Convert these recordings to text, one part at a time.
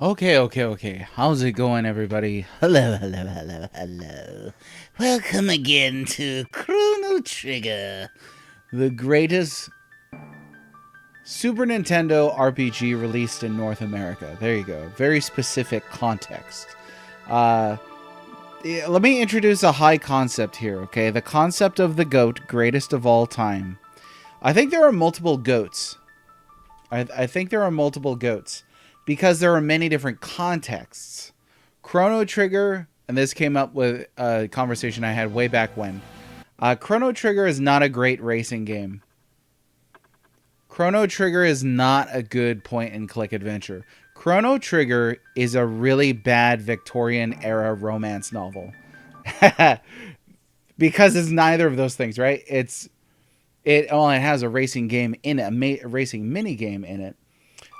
Okay. How's it going, everybody? Hello. Welcome again to Chrono Trigger, the greatest Super Nintendo RPG released in North America. There you go. Very specific context. Uh, Let me introduce a high concept here, okay? The concept of the GOAT, greatest of all time. I think there are multiple GOATs. I think there are multiple GOATs because there are many different contexts. Chrono Trigger, and this came up with a conversation I had way back when. Chrono Trigger is not a great racing game. Chrono Trigger is not a good point-and-click adventure. Chrono Trigger is a really bad Victorian-era romance novel. Because it's neither of those things, right? It has a racing game in it, a racing mini game in it.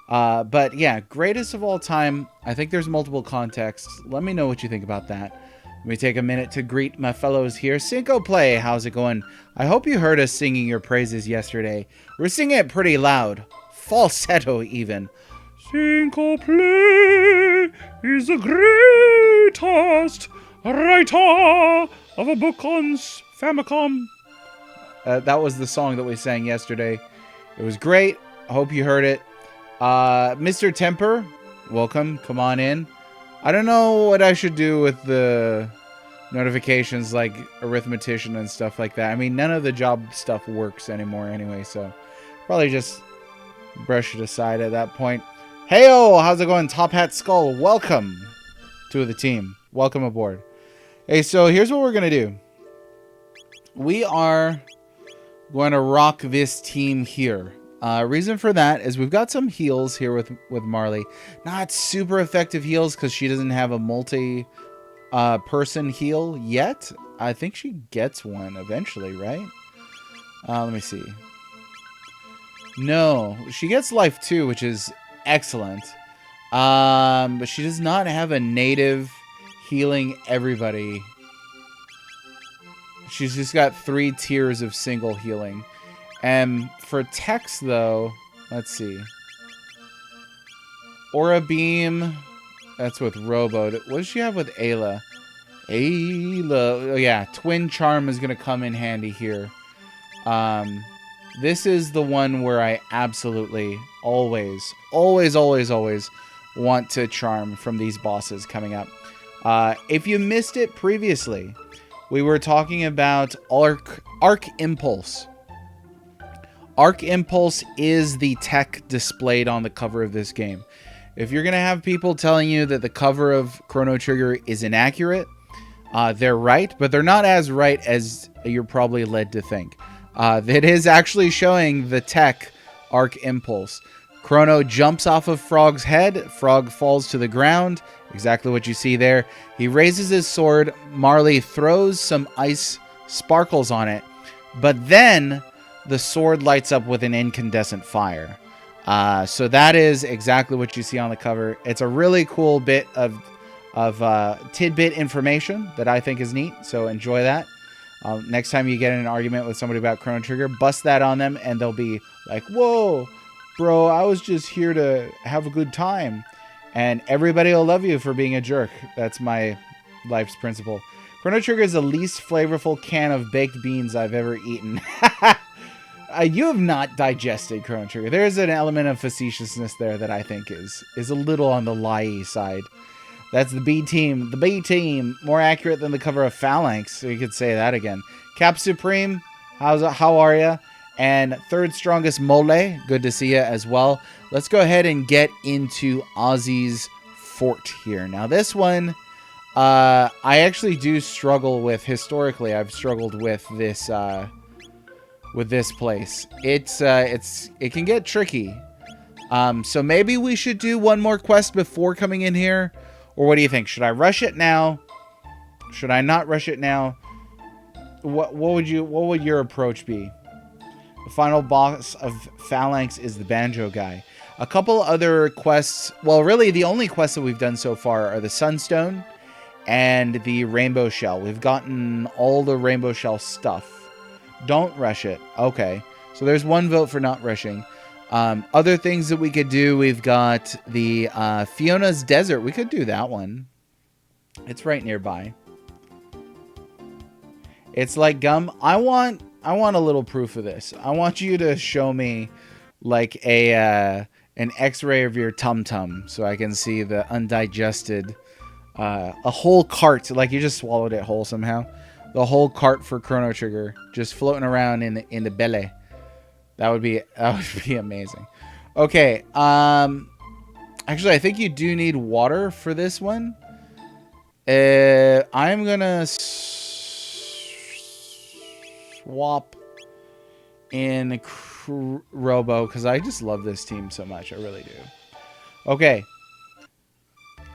But yeah, greatest of all time. I think there's multiple contexts. Let me know what you think about that. Let me take a minute to greet my fellows here. Cinco Play, how's it going? I hope you heard us singing your praises yesterday. We're singing it pretty loud. Falsetto even. Cinco Play is the greatest writer of a book on Famicom. That was the song that we sang yesterday. It was great. I hope you heard it. Mr. Temper, welcome. Come on in. I don't know what I should do with the notifications like arithmetician and stuff like that. I mean, none of the job stuff works anymore anyway, so probably just brush it aside at that point. Heyo, how's it going? Top Hat Skull, welcome to the team. Welcome aboard. Hey, so here's what we're going to do. We are going to rock this team here. Reason for that is we've got some heals here with Marley. Not super effective heals because she doesn't have a multi-person heal yet. I think she gets one eventually, right? Let me see. No, she gets life 2, which is excellent. But she does not have a native healing everybody. She's just got 3 tiers of single healing. And for Tex, though, let's see. Aura Beam, that's with Robo. What does she have with Ayla? Oh yeah, Twin Charm is going to come in handy here. This is the one where I absolutely always want to charm from these bosses coming up. If you missed it previously, we were talking about Arc Impulse. Arc Impulse is the tech displayed on the cover of this game. If you're going to have people telling you that the cover of Chrono Trigger is inaccurate, they're right, but they're not as right as you're probably led to think. It is actually showing the tech Arc Impulse. Chrono jumps off of Frog's head. Frog falls to the ground. Exactly what you see there. He raises his sword. Marley throws some ice sparkles on it. But then the sword lights up with an incandescent fire. So that is exactly what you see on the cover. It's a really cool bit of tidbit information that I think is neat. So enjoy that. Next time you get in an argument with somebody about Chrono Trigger, bust that on them and they'll be like, whoa, bro, I was just here to have a good time. And everybody will love you for being a jerk. That's my life's principle. Chrono Trigger is the least flavorful can of baked beans I've ever eaten. You have not digested Chrono Trigger. There is an element of facetiousness there that I think is a little on the lie side. That's the B team. The B team, more accurate than the cover of Phalanx. So you could say that again. Cap Supreme, how are you? And third strongest Mole, good to see you as well. Let's go ahead and get into Ozzie's fort here. Now this one, I actually do struggle with. Historically, I've struggled with this. With this place, it can get tricky. So maybe we should do one more quest before coming in here, or what do you think? Should I rush it now? Should I not rush it now? What would your approach be? The final boss of Phalanx is the banjo guy. A couple other quests. Well, really, the only quests that we've done so far are the Sunstone and the Rainbow Shell. We've gotten all the Rainbow Shell stuff. Don't rush it. Okay. So there's one vote for not rushing. Other things that we could do, we've got the Fiona's Desert. We could do that one. It's right nearby. It's like gum. I want a little proof of this. I want you to show me like an X-ray of your tum-tum so I can see the undigested, a whole cart, like you just swallowed it whole somehow. The whole cart for Chrono Trigger just floating around in the belly. That would be amazing. Okay, actually I think you do need water for this one. I'm gonna swap in Robo because I just love this team so much. I really do. Okay.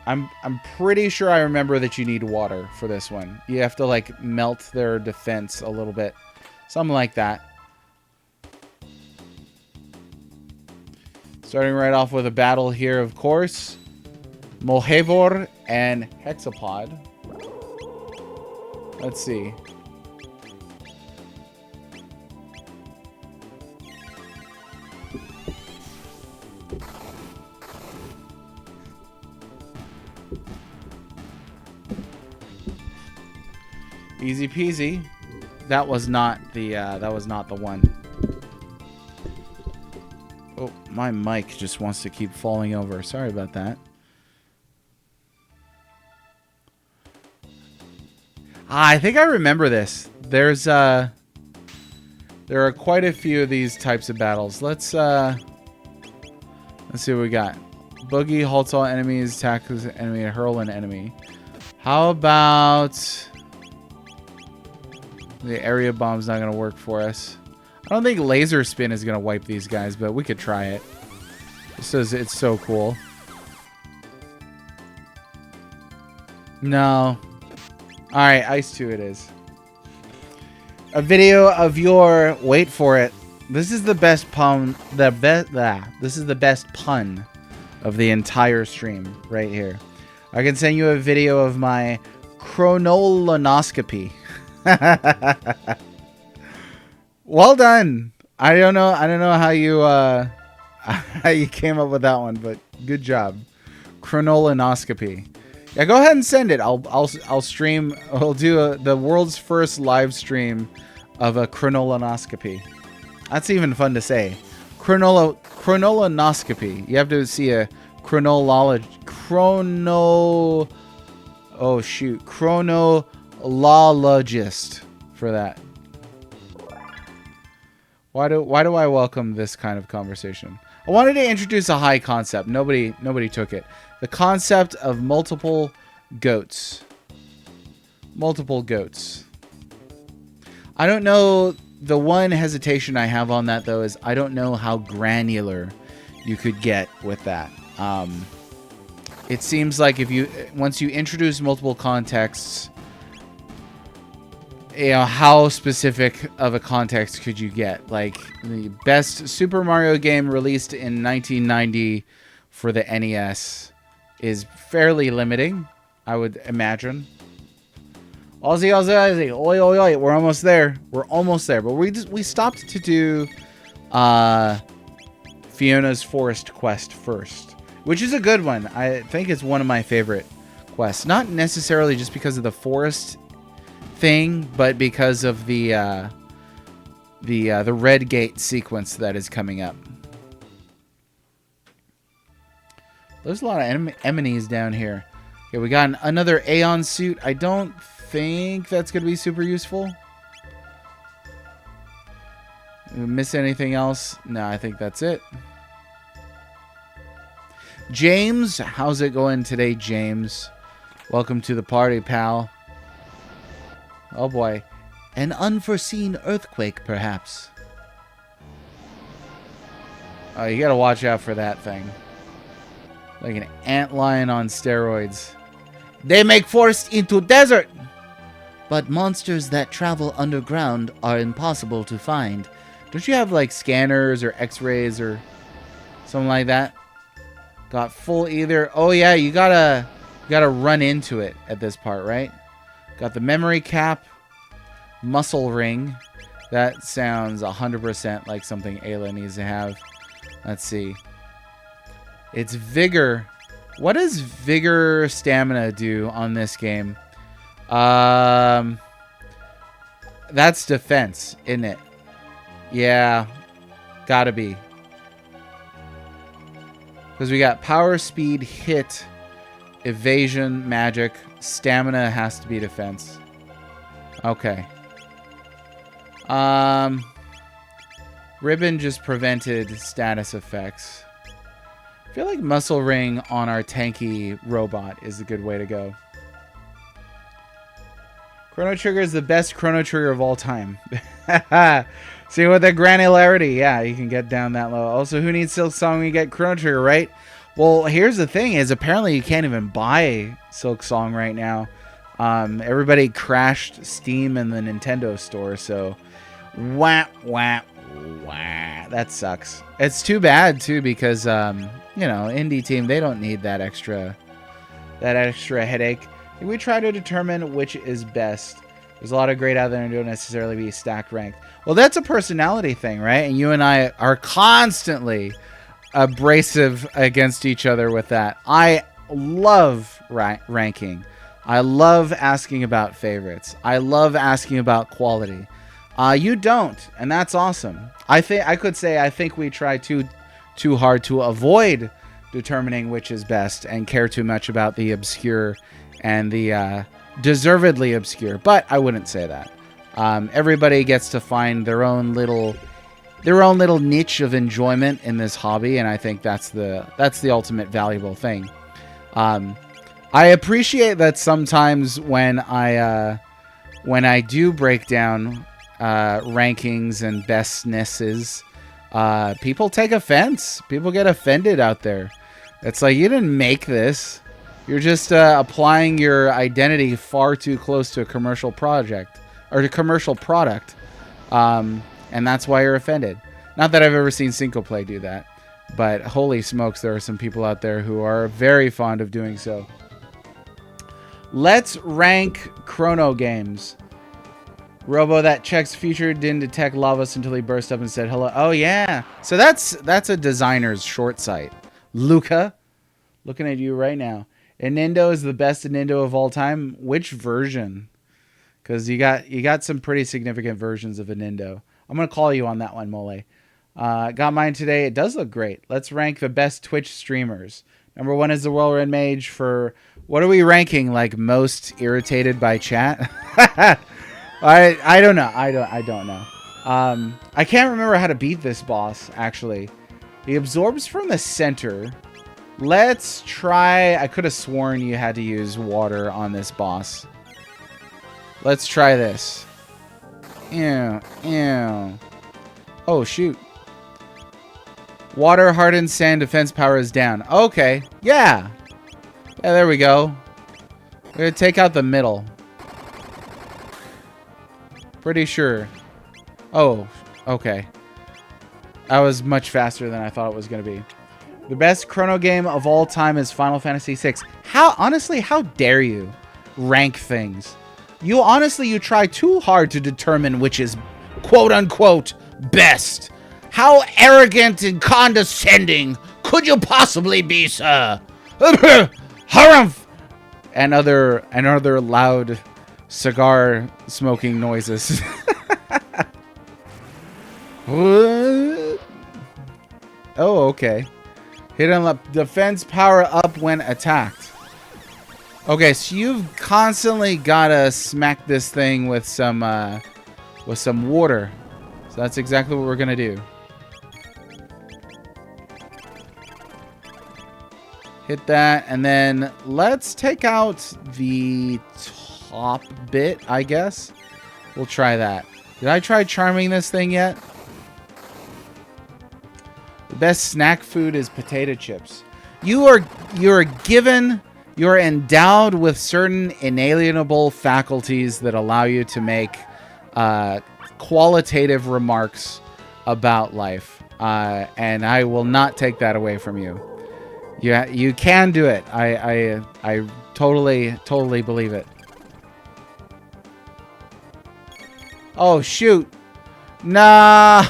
I'm pretty sure I remember that you need water for this one. You have to like melt their defense a little bit. Something like that. Starting right off with a battle here, of course. Mohavor and Hexapod. Let's see. Easy peasy. That was not the one. Oh, my mic just wants to keep falling over. Sorry about that. I think I remember this. There are quite a few of these types of battles. Let's see what we got. Boogie halts all enemies, tackles an enemy, hurl an enemy. How about the area bomb's not gonna work for us. I don't think laser spin is gonna wipe these guys, but we could try it. It's so cool. No. Alright, Ice 2 it is. A video of your... Wait for it. This is the best pun... This is the best pun of the entire stream right here. I can send you a video of my chronolonoscopy. Well done. I don't know how you how you came up with that one, but good job. Chronolonoscopy. Yeah, go ahead and send it. I'll stream. I'll do the world's first live stream of a chronolonoscopy. That's even fun to say. Chronolonoscopy. You have to see a chronologist for that. Why do I welcome this kind of conversation? I wanted to introduce a high concept. Nobody took it. The concept of multiple goats. Multiple goats. I don't know. The one hesitation I have on that though is I don't know how granular you could get with that. It seems like once you introduce multiple contexts, you know, how specific of a context could you get? Like the best Super Mario game released in 1990 for the NES is fairly limiting, I would imagine. Ozzie, oi, oi, oi. We're almost there. We're almost there. But we stopped to do Fiona's Forest quest first, which is a good one. I think it's one of my favorite quests. Not necessarily just because of the forest thing, but because of the red gate sequence that is coming up. There's a lot of enemies down here. Okay, we got another Aeon suit. I don't think that's going to be super useful. Did we miss anything else? No, I think that's it. James, how's it going today, James? Welcome to the party, pal. Oh boy. An unforeseen earthquake, perhaps. Oh, you gotta watch out for that thing. Like an antlion on steroids. They make forest into desert! But monsters that travel underground are impossible to find. Don't you have like scanners or x-rays or something like that? Got full either. Oh yeah, you gotta run into it at this part, right? Got the memory cap, muscle ring. That sounds 100% like something Ayla needs to have. Let's see. It's vigor. What does vigor stamina do on this game? That's defense, isn't it? Yeah. Gotta be. Because we got power, speed, hit, evasion, magic. Stamina has to be defense. Okay. Ribbon just prevented status effects. I feel like muscle ring on our tanky robot is a good way to go. Chrono Trigger is the best Chrono Trigger of all time. See, with the granularity, yeah, you can get down that low. Also, who needs Silk Song when you get Chrono Trigger, right? Well, here's the thing is apparently you can't even buy Silk Song right now. Everybody crashed Steam and the Nintendo store, so wah, wah, wah. That sucks. It's too bad, too, because, you know, indie team, they don't need that extra headache. We try to determine which is best. There's a lot of great out there and don't necessarily be stacked ranked. Well, that's a personality thing, right? And you and I are constantly abrasive against each other with that. I love ranking. I love asking about favorites. I love asking about quality. You don't, and that's awesome. I think we try too hard to avoid determining which is best and care too much about the obscure and the deservedly obscure. But I wouldn't say that. Everybody gets to find their own little niche of enjoyment in this hobby, and I think that's the ultimate valuable thing. I appreciate that sometimes when I do break down rankings and best SNESes, people take offense. People get offended out there. It's like, you didn't make this. You're just applying your identity far too close to a commercial project or a commercial product, and that's why you're offended. Not that I've ever seen Syncoplay do that, but holy smokes, there are some people out there who are very fond of doing so. Let's rank Chrono games. Robo that checks future didn't detect Lavas until he burst up and said hello. Oh yeah, so that's a designer's short sight. Luca, looking at you right now. Nintendo is the best Nintendo of all time. Which version? Because you got some pretty significant versions of a Nintendo. I'm gonna call you on that one, Mole. Got mine today. It does look great. Let's rank the best Twitch streamers. Number 1 is the Whirlwind Mage. For what are we ranking? Like most irritated by chat? I don't know. I don't know. I can't remember how to beat this boss. Actually, he absorbs from the center. Let's try. I could have sworn you had to use water on this boss. Let's try this. Ew, ew. Oh, shoot. Water hardened sand defense power is down. Okay. Yeah. Yeah, there we go. We're going to take out the middle. Pretty sure. Oh, okay. That was much faster than I thought it was going to be. The best Chrono game of all time is Final Fantasy VI. Honestly, how dare you rank things? You try too hard to determine which is quote-unquote best. How arrogant and condescending could you possibly be, sir? Harumph! And other loud cigar smoking noises. Oh, okay. Hit on the defense power up when attacked. Okay, so you've constantly gotta smack this thing with some water. So that's exactly what we're gonna do. Hit that, and then let's take out the top bit, I guess. We'll try that. Did I try charming this thing yet? The best snack food is potato chips. You're endowed with certain inalienable faculties that allow you to make qualitative remarks about life. And I will not take that away from you. You can do it. I totally believe it. Oh, shoot. No.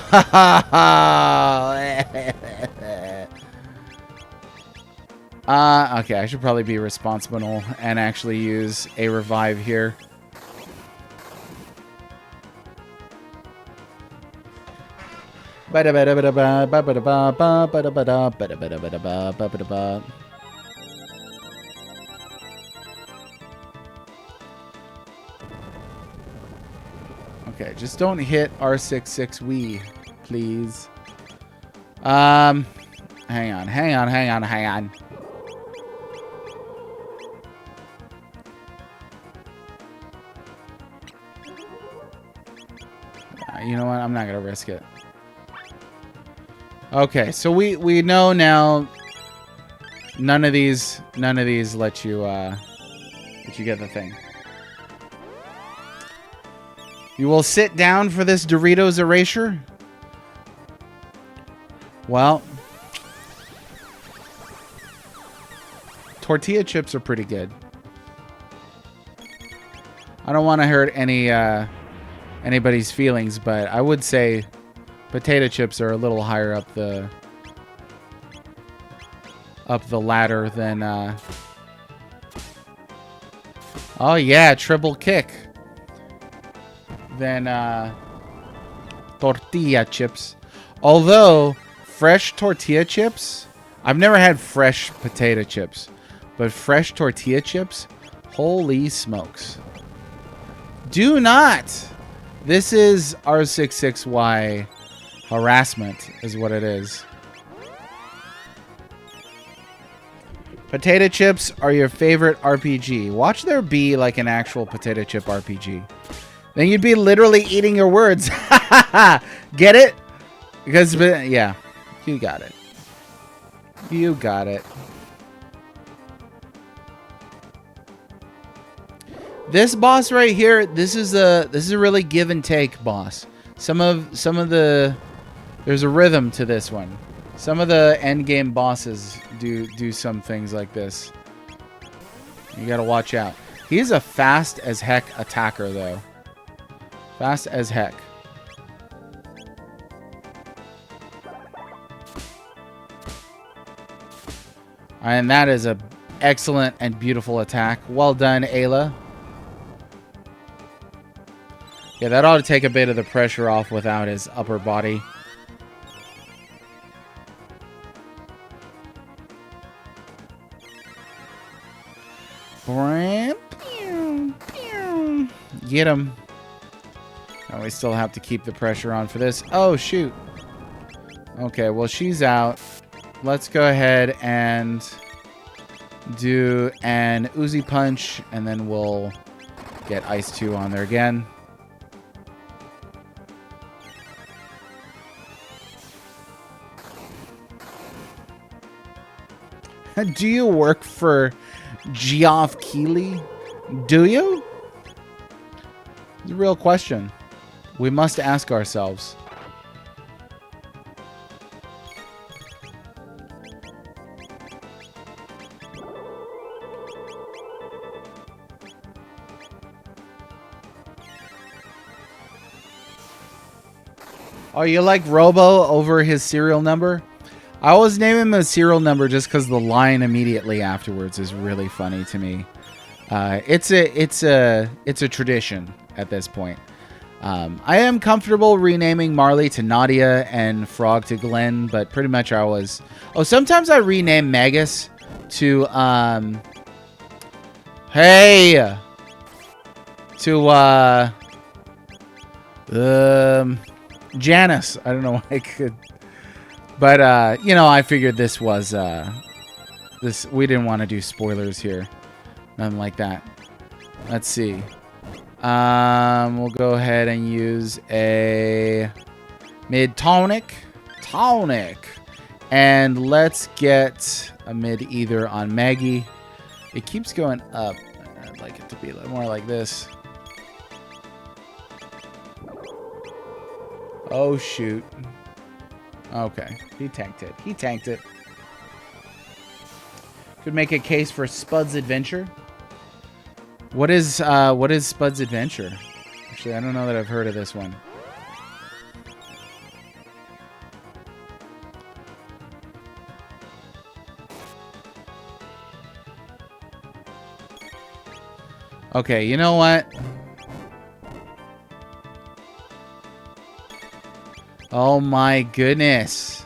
Okay, I should probably be responsible and actually use a revive here. Okay, just don't hit R66 Wii, please. Hang on. You know what? I'm not gonna risk it. Okay, so we know now. None of these let you get the thing. You will sit down for this Doritos erasure? Well, tortilla chips are pretty good. I don't want to hurt anybody's feelings, but I would say potato chips are a little higher up the ladder than oh yeah, triple kick. Than tortilla chips. Although fresh tortilla chips, I've never had fresh potato chips, but fresh tortilla chips, holy smokes. Do not. This is R66Y harassment is what it is. Potato chips are your favorite RPG. Watch there be like an actual potato chip RPG. Then you'd be literally eating your words. Get it? Because, yeah, you got it. You got it. This boss right here, this is a really give and take boss. Some of the there's a rhythm to this one. Some of the end game bosses do some things like this. You got to watch out. He's a fast as heck attacker though. Fast as heck. And that is a excellent and beautiful attack. Well done, Ayla. Yeah, that ought to take a bit of the pressure off without his upper body. Get him. Oh, we still have to keep the pressure on for this. Oh, shoot. Okay, well, she's out. Let's go ahead and do an Ozzie punch, and then we'll get Ice 2 on there again. Do you work for Geoff Keighley? Do you? It's a real question. We must ask ourselves. Oh, you like Robo over his serial number? I always name him a serial number just because the line immediately afterwards is really funny to me. It's a tradition at this point. I am comfortable renaming Marley to Nadia and Frog to Glenn, but pretty much I always... Oh, sometimes I rename Magus to, hey! To, Janice. I don't know why I could... But, you know, I figured this was, we didn't want to do spoilers here. Nothing like that. Let's see. We'll go ahead and use a mid tonic. And let's get a mid either on Maggie. It keeps going up. I'd like it to be a little more like this. Oh, shoot. Okay. He tanked it. Could make a case for Spud's Adventure. What is Spud's Adventure? Actually, I don't know that I've heard of this one. Okay, you know what? Oh my goodness.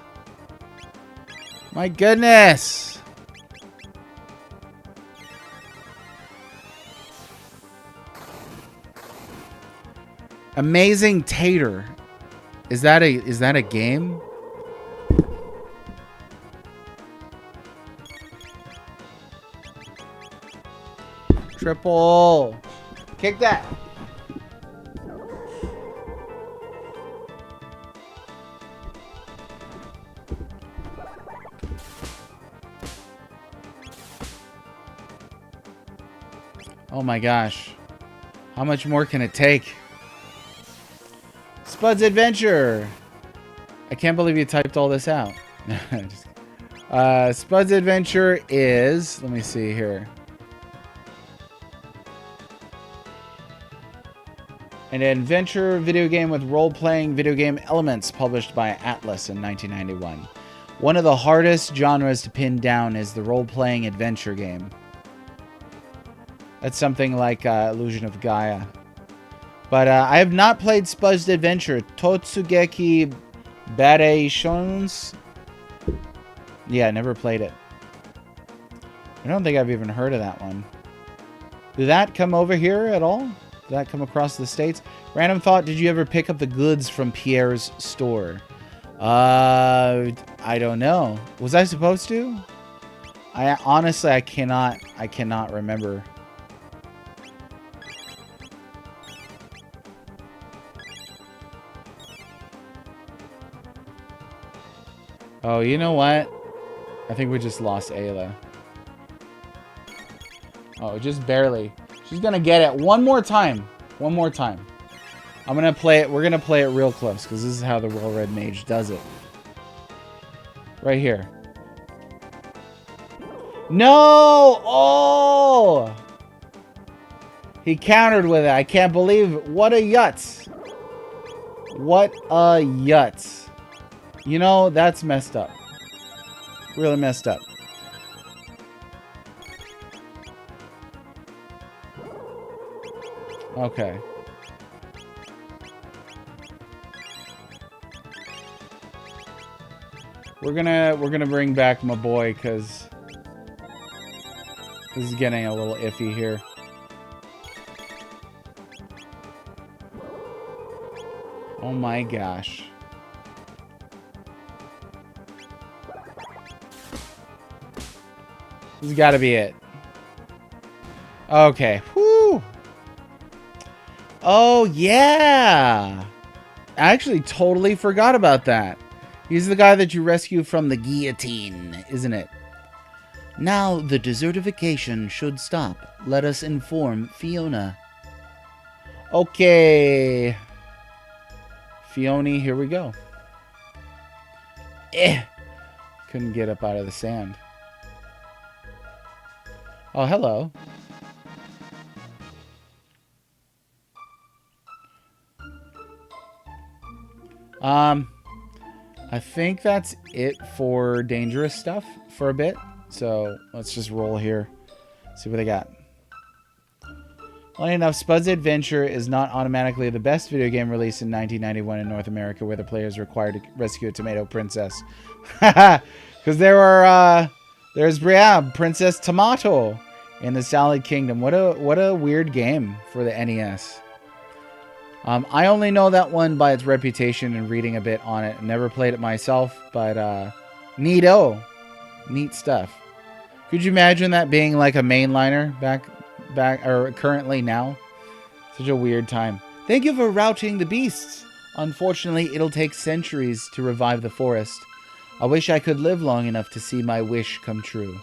My goodness. Amazing Tater. Is that a game? Triple. Kick that. Oh my gosh. How much more can it take? Spud's Adventure. I can't believe you typed all this out. Spud's Adventure is... Let me see here. An adventure video game with role-playing video game elements published by Atlas in 1991. One of the hardest genres to pin down is the role-playing adventure game. That's something like Illusion of Gaia. But I have not played Spud's Adventure. Totsugeki Bareishons? Yeah, I never played it. I don't think I've even heard of that one. Did that come over here at all? Did that come across the States? Random thought, did you ever pick up the goods from Pierre's store? I don't know. Was I supposed to? Honestly, I cannot remember. Oh, you know what? I think we just lost Ayla. Oh, just barely. She's gonna get it one more time. One more time. I'm gonna play it. We're gonna play it real close because this is how the Well Red Mage does it. Right here. No! Oh! He countered with it. I can't believe it. What a yutz. What a yutz. You know, that's messed up. Really messed up. Okay. We're gonna bring back my boy because this is getting a little iffy here. Oh my gosh. This has got to be it. Okay. Whew. Oh, yeah. I actually totally forgot about that. He's the guy that you rescue from the guillotine, isn't it? Now the desertification should stop. Let us inform Fiona. Okay. Fiona, here we go. Couldn't get up out of the sand. Oh, hello. I think that's it for dangerous stuff for a bit. So let's just roll here. See what they got. Funny enough, Spud's Adventure is not automatically the best video game released in 1991 in North America, where the player is required to rescue a tomato princess. Because there's Princess Tomato in the Salad Kingdom. What a weird game for the NES. I only know that one by its reputation and reading a bit on it. Never played it myself, but neato. Neat stuff. Could you imagine that being like a mainliner back or currently now? Such a weird time. Thank you for routing the beasts. Unfortunately, it'll take centuries to revive the forest. I wish I could live long enough to see my wish come true.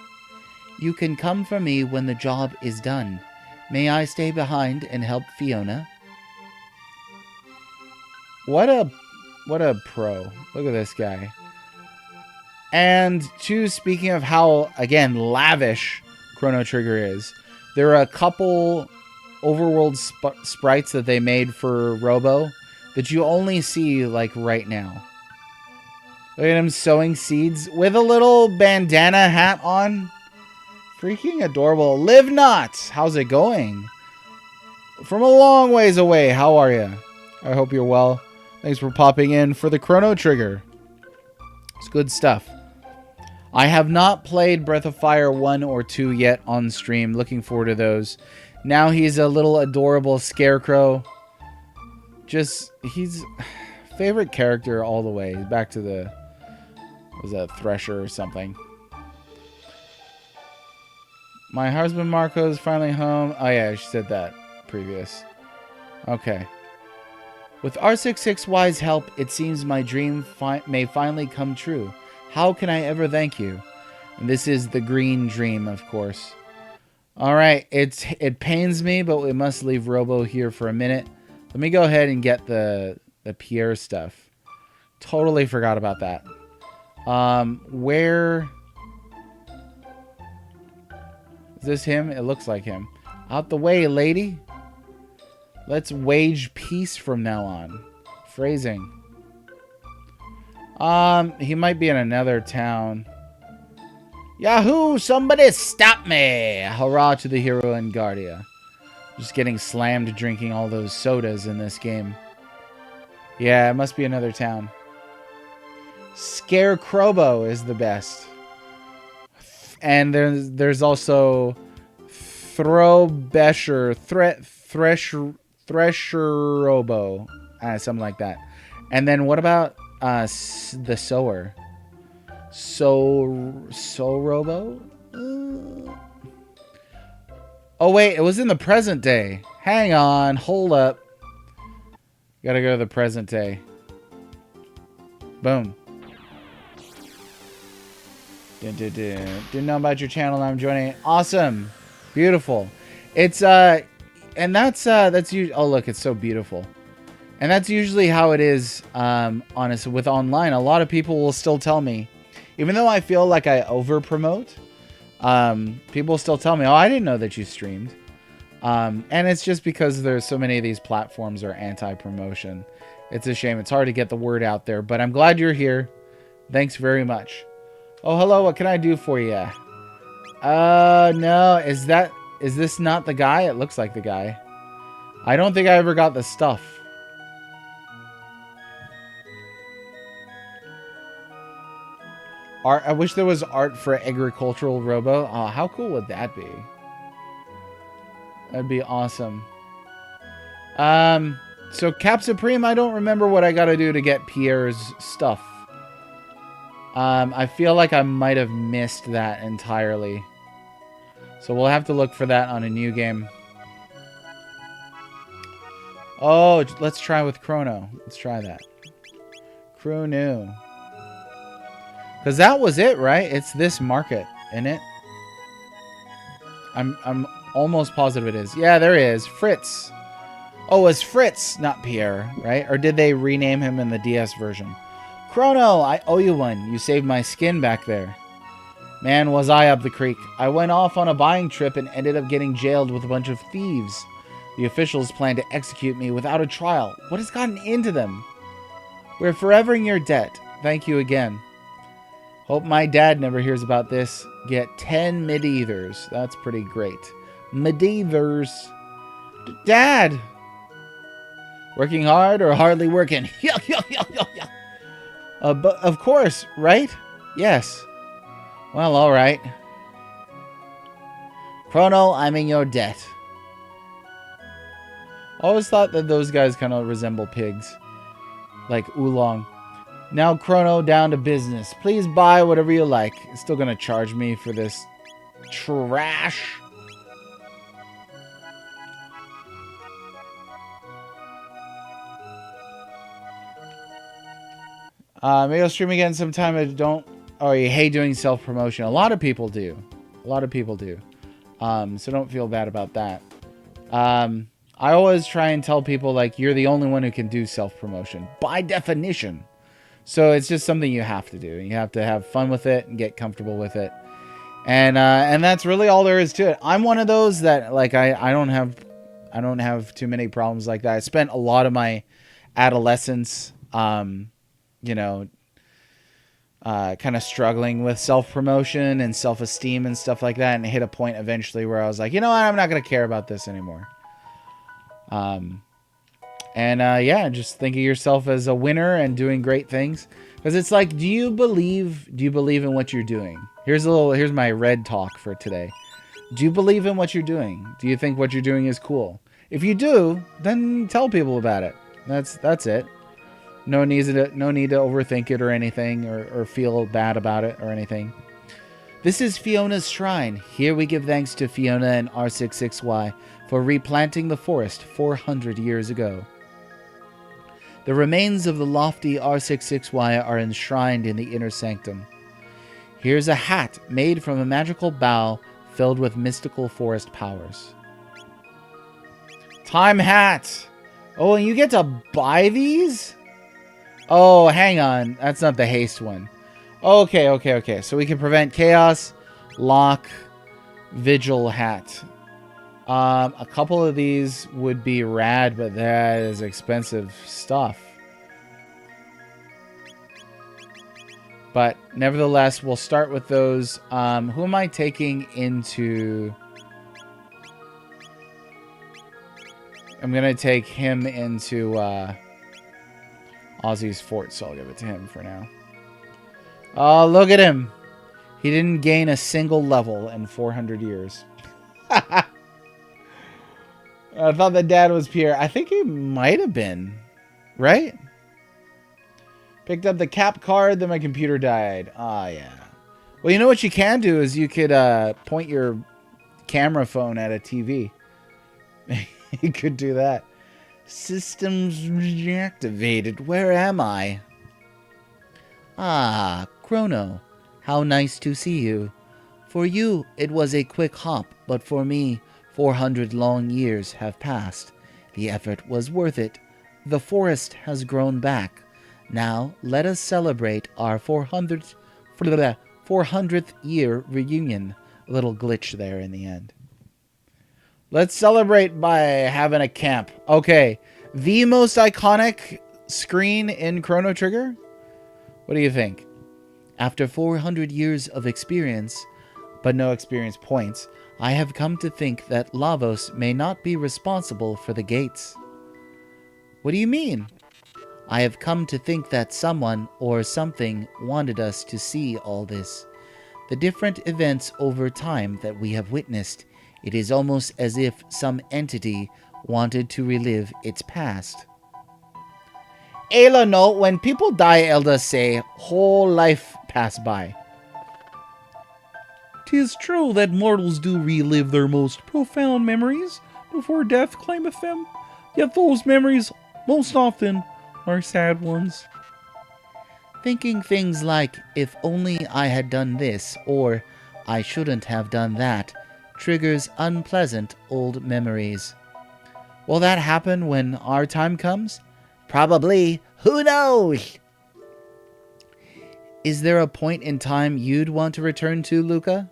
You can come for me when the job is done. May I stay behind and help Fiona? What a pro. Look at this guy. And speaking of how, again, lavish Chrono Trigger is, there are a couple overworld sprites that they made for Robo that you only see, like, right now. Look at him sowing seeds with a little bandana hat on. Freaking adorable. Live Not! How's it going? from a long ways away. How are you? I hope you're well. Thanks for popping in for the Chrono Trigger. It's good stuff. I have not played Breath of Fire 1 or 2 yet on stream. Looking forward to those. Now he's a little adorable scarecrow. Just, he's favorite character all the way. Back to the, was that Thresher or something? My husband Marco is finally home. Oh yeah, she said that previous. Okay. With R66Y's help, it seems my dream may finally come true. How can I ever thank you? And this is the green dream, of course. Alright, it pains me, but we must leave Robo here for a minute. Let me go ahead and get the Pierre stuff. Totally forgot about that. Where... Is this him? It looks like him. Out the way, lady. Let's wage peace from now on. Phrasing. He might be in another town. Yahoo! Somebody stop me! Hurrah to the hero and Guardia. Just getting slammed drinking all those sodas in this game. Yeah, it must be another town. Scarecrow is the best. And there's also Throbesher, Thresherobo, something like that. And then what about the Sower? Sorobo? Oh wait, it was in the present day. Hang on, hold up. Gotta go to the present day. Boom. Didn't know about your channel. Now I'm joining it. Awesome. Beautiful. It's and that's usually, oh look, it's so beautiful. And that's usually how it is honestly with online. A lot of people will still tell me, even though I feel like I over promote, people still tell me, oh, I didn't know that you streamed. And it's just because there's so many of these platforms are anti-promotion. It's a shame. It's hard to get the word out there, but I'm glad you're here. Thanks very much. Oh, hello. What can I do for you? No. Is this not the guy? It looks like the guy. I don't think I ever got the stuff. Art. I wish there was art for agricultural robo. Oh, how cool would that be? That'd be awesome. So Cap Supreme, I don't remember what I gotta do to get Pierre's stuff. I feel like I might have missed that entirely. So we'll have to look for that on a new game. Oh, let's try with Chrono. Let's try that. Chrono. Because that was it, right? It's this market, isn't it? I'm almost positive it is. Yeah, there is. Fritz. Oh, it's Fritz, not Pierre, right? Or did they rename him in the DS version? Chrono, I owe you one. You saved my skin back there. Man, was I up the creek. I went off on a buying trip and ended up getting jailed with a bunch of thieves. The officials plan to execute me without a trial. What has gotten into them? We're forever in your debt. Thank you again. Hope my dad never hears about this. Get 10 mid-ethers. That's pretty great. Mid-ethers. Dad! Working hard or hardly working? But of course, right? Yes. Well, alright. Chrono, I'm in your debt. I always thought that those guys kind of resemble pigs. Like Oolong. Now, Chrono, down to business. Please buy whatever you like. It's still going to charge me for this trash. Maybe I'll stream again sometime. I don't... Oh, you hate doing self-promotion. A lot of people do. A lot of people do. So don't feel bad about that. I always try and tell people, like, you're the only one who can do self-promotion. By definition. So it's just something you have to do. You have to have fun with it and get comfortable with it. And that's really all there is to it. I'm one of those that, like, I don't have too many problems like that. I spent a lot of my adolescence, you know, kind of struggling with self-promotion and self-esteem and stuff like that, and hit a point eventually where I was like, you know what, I'm not going to care about this anymore. Yeah, just think of yourself as a winner and doing great things. Because it's like, do you believe in what you're doing? Here's my red talk for today. Do you believe in what you're doing? Do you think what you're doing is cool? If you do, then tell people about it. That's it. No need to overthink it or anything, or feel bad about it or anything. This is Fiona's shrine. Here we give thanks to Fiona and R66Y for replanting the forest 400 years ago. The remains of the lofty R66Y are enshrined in the inner sanctum. Here's a hat made from a magical bough filled with mystical forest powers. Time hat! Oh, and you get to buy these? Oh, hang on. That's not the haste one. Okay. So we can prevent chaos, lock, vigil hat. A couple of these would be rad, but that is expensive stuff. But nevertheless, we'll start with those. Who am I taking into... I'm going to take him into Ozzie's fort, so I'll give it to him for now. Oh, look at him. He didn't gain a single level in 400 years. I thought that dad was Pierre. I think he might have been. Right? Picked up the cap card, then my computer died. Ah, yeah. Well, you know what you can do is you could point your camera phone at a TV. You could do that. Systems reactivated. Where am I? Ah, Chrono. How nice to see you. For you, it was a quick hop, but for me, 400 long years have passed. The effort was worth it. The forest has grown back. Now, let us celebrate our 400th year reunion. A little glitch there in the end. Let's celebrate by having a camp. Okay, the most iconic screen in Chrono Trigger? What do you think? After 400 years of experience, but no experience points, I have come to think that Lavos may not be responsible for the gates. What do you mean? I have come to think that someone or something wanted us to see all this. The different events over time that we have witnessed, it is almost as if some entity wanted to relive its past. Ayla, no, when people die, Elda say, whole life pass by. 'Tis true that mortals do relive their most profound memories before death claimeth them, yet those memories most often are sad ones. Thinking things like, if only I had done this, or I shouldn't have done that, triggers unpleasant old memories. Will that happen when our time comes? Probably. Who knows? Is there a point in time you'd want to return to, Luca?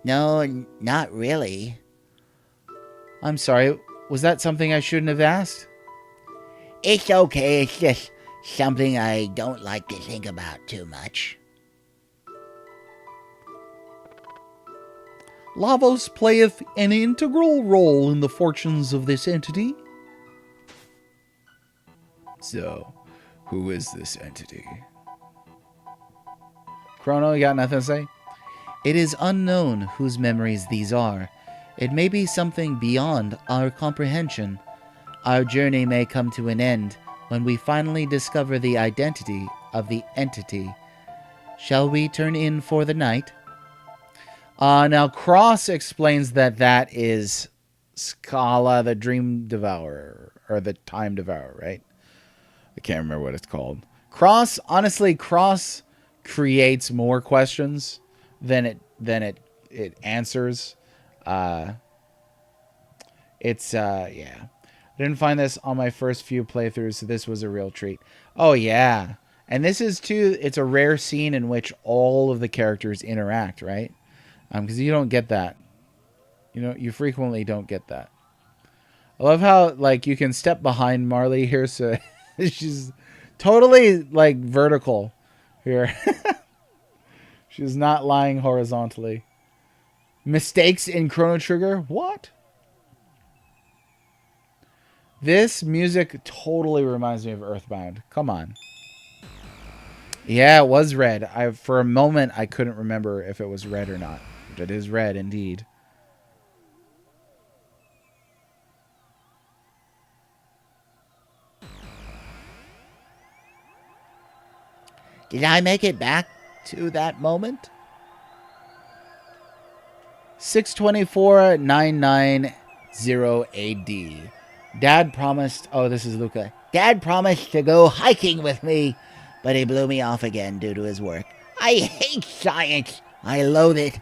No, not really. I'm sorry, was that something I shouldn't have asked? It's okay, it's just something I don't like to think about too much. Lavos playeth an integral role in the fortunes of this entity. So, who is this entity? Chrono, you got nothing to say? It is unknown whose memories these are. It may be something beyond our comprehension. Our journey may come to an end when we finally discover the identity of the entity. Shall we turn in for the night? Now, Cross explains that is Scala, the Dream Devourer, or the Time Devourer, right? I can't remember what it's called. Honestly, Cross creates more questions than it answers. Yeah. I didn't find this on my first few playthroughs, so this was a real treat. Oh, yeah. And this is, too, it's a rare scene in which all of the characters interact, right? Because you don't get that. You frequently don't get that. I love how, like, you can step behind Marley here, so she's totally, like, vertical here. She's not lying horizontally. Mistakes in Chrono Trigger? What? This music totally reminds me of Earthbound. Come on. Yeah, it was red. For a moment, I couldn't remember if it was red or not. But it is red, indeed. Did I make it back to that moment? 624-990 AD. Dad promised... Oh, this is Luca. Dad promised to go hiking with me, but he blew me off again due to his work. I hate science. I loathe it.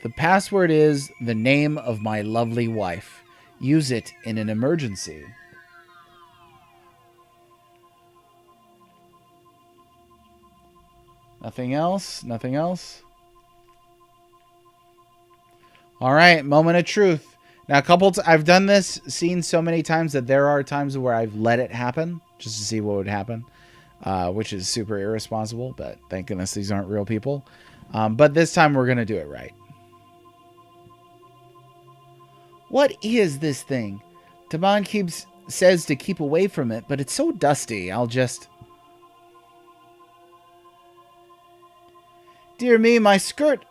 The password is the name of my lovely wife. Use it in an emergency. Nothing else? Nothing else? All right, moment of truth. Now, I've done this scene so many times that there are times where I've let it happen just to see what would happen, which is super irresponsible, but thank goodness these aren't real people. But this time we're going to do it right. What is this thing? Taban says to keep away from it, but it's so dusty. I'll just... Dear me, my skirt,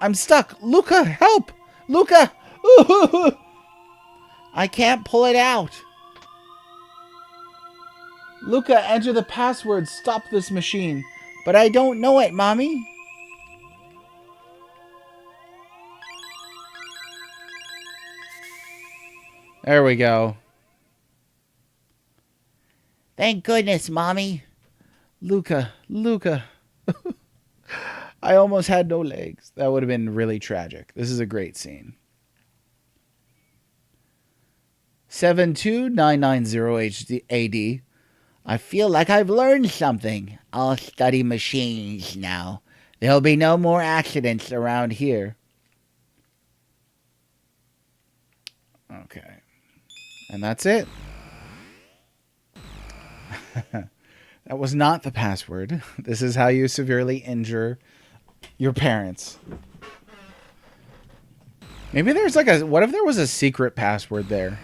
I'm stuck. Luca, help! Luca! I can't pull it out. Luca, enter the password. Stop this machine. But I don't know it, Mommy. There we go. Thank goodness, Mommy. Luca. I almost had no legs. That would have been really tragic. This is a great scene. 72990 AD. I feel like I've learned something. I'll study machines now. There'll be no more accidents around here. Okay. And that's it. That was not the password. This is how you severely injure your parents. Maybe there's like what if there was a secret password there?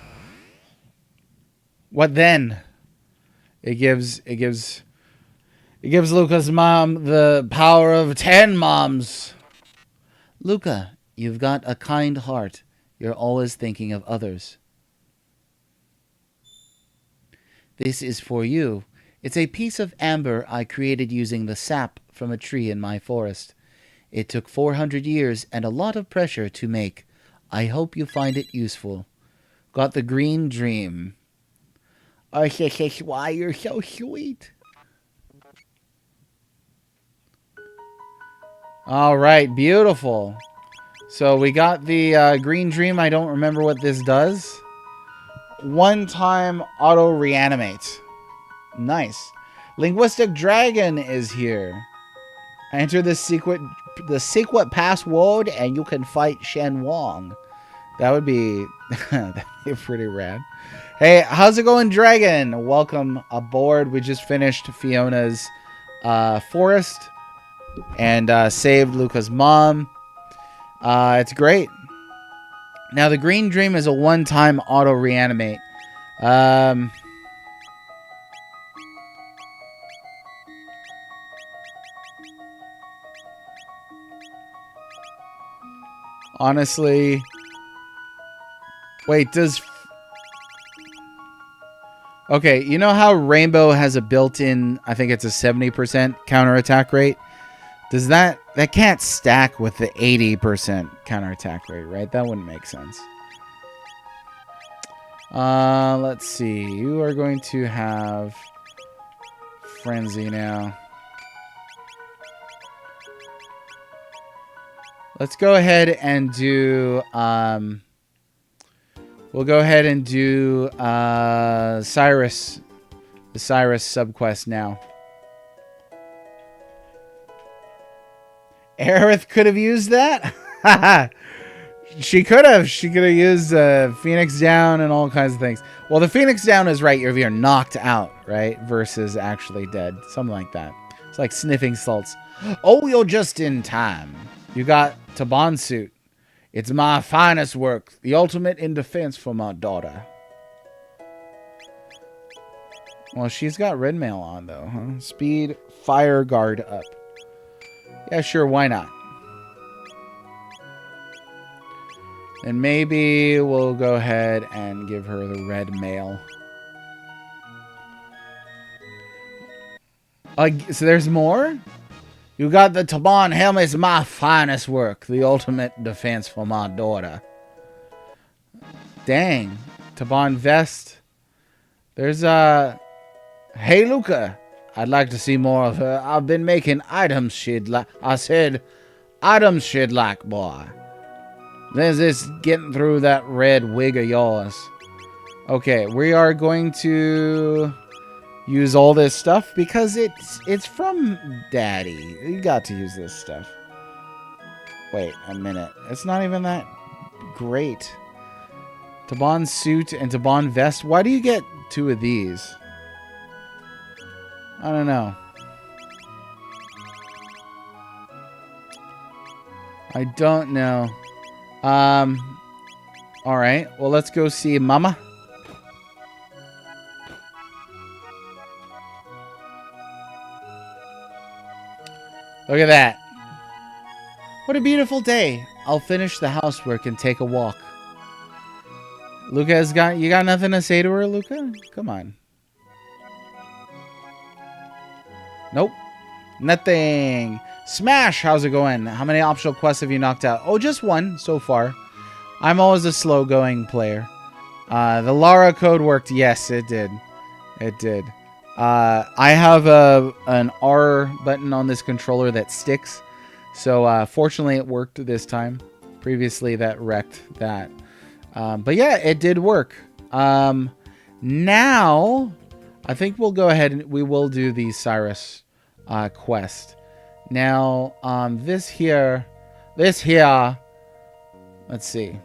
What then? It gives Luca's mom the power of 10 moms. Luca, you've got a kind heart. You're always thinking of others. This is for you. It's a piece of amber I created using the sap from a tree in my forest. It took 400 years and a lot of pressure to make. I hope you find it useful. Got the green dream. Oh, this is why you're so sweet. All right, beautiful. So we got the green dream. I don't remember what this does. One-time auto-reanimate. Nice. Linguistic Dragon is here. Enter the secret password and you can fight Shen Wong. That would be, that'd be pretty rad. Hey, how's it going, Dragon? Welcome aboard. We just finished Fiona's forest and saved Luca's mom. It's great. Now, the green dream is a one-time auto-reanimate. Honestly... Wait, does... Okay, you know how Rainbow has a built-in, I think it's a 70% counterattack rate? Does that can't stack with the 80% counterattack rate, right? That wouldn't make sense. Let's see. You are going to have Frenzy now. Let's go ahead and do we'll go ahead and do Cyrus, the Cyrus subquest now. Aerith could have used that. She could have. She could have used Phoenix Down and all kinds of things. Well, the Phoenix Down is right. You're knocked out, right? Versus actually dead. Something like that. It's like sniffing salts. Oh, you're just in time. You got Taban suit. It's my finest work. The ultimate in defense for my daughter. Well, she's got red mail on, though, huh? Speed, fire guard up. Yeah, sure, why not? And maybe we'll go ahead and give her the red mail. So there's more? You got the Taban helmet. It's my finest work. The ultimate defense for my daughter. Dang. Taban vest. There's Hey, Luca. I'd like to see more of her. I've been making items she'd like. I said items she'd like, boy. There's this getting through that red wig of yours. Okay, we are going to use all this stuff because it's from Daddy. You got to use this stuff. Wait a minute. It's not even that great. Taban suit and Taban vest. Why do you get 2 of these? I don't know. I don't know. Alright. Well, let's go see Mama. Look at that. What a beautiful day. I'll finish the housework and take a walk. Luca you got nothing to say to her, Luca? Come on. Nope. Nothing. Smash, how's it going? How many optional quests have you knocked out? Oh, just 1 so far. I'm always a slow-going player. The Lara code worked. Yes, it did. It did. I have an R button on this controller that sticks. So, fortunately, it worked this time. Previously, that wrecked that. But yeah, it did work. Now, I think we'll go ahead and we will do the Cyrus quest. Now, this here, let's see.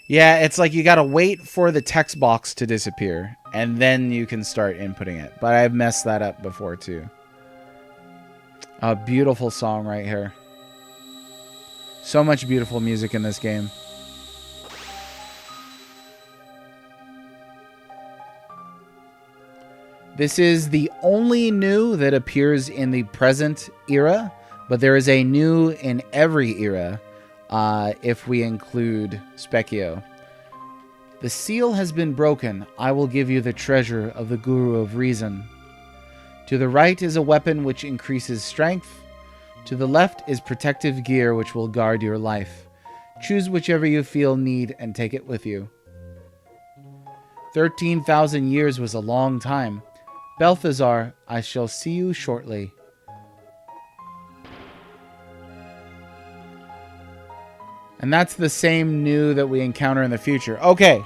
Yeah, it's like you gotta wait for the text box to disappear, and then you can start inputting it. But I've messed that up before, too. A beautiful song right here. So much beautiful music in this game. This is the only new that appears in the present era, but there is a new in every era, if we include Specchio. The seal has been broken. I will give you the treasure of the Guru of Reason. To the right is a weapon which increases strength. To the left is protective gear which will guard your life. Choose whichever you feel need and take it with you. 13,000 years was a long time. Balthazar, I shall see you shortly. And that's the same new that we encounter in the future. Okay.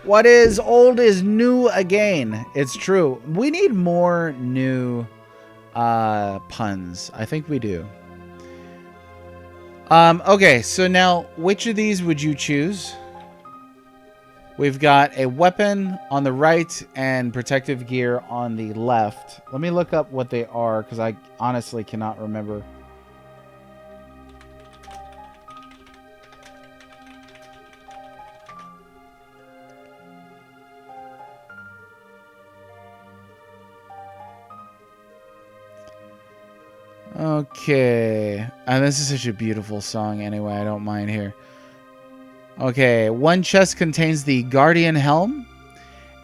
What is old is new again. It's true. We need more new puns. I think we do. Okay, so now, which of these would you choose? We've got a weapon on the right and protective gear on the left. Let me look up what they are, because I honestly cannot remember. Okay. And this is such a beautiful song anyway. I don't mind here. Okay. One chest contains the Guardian Helm.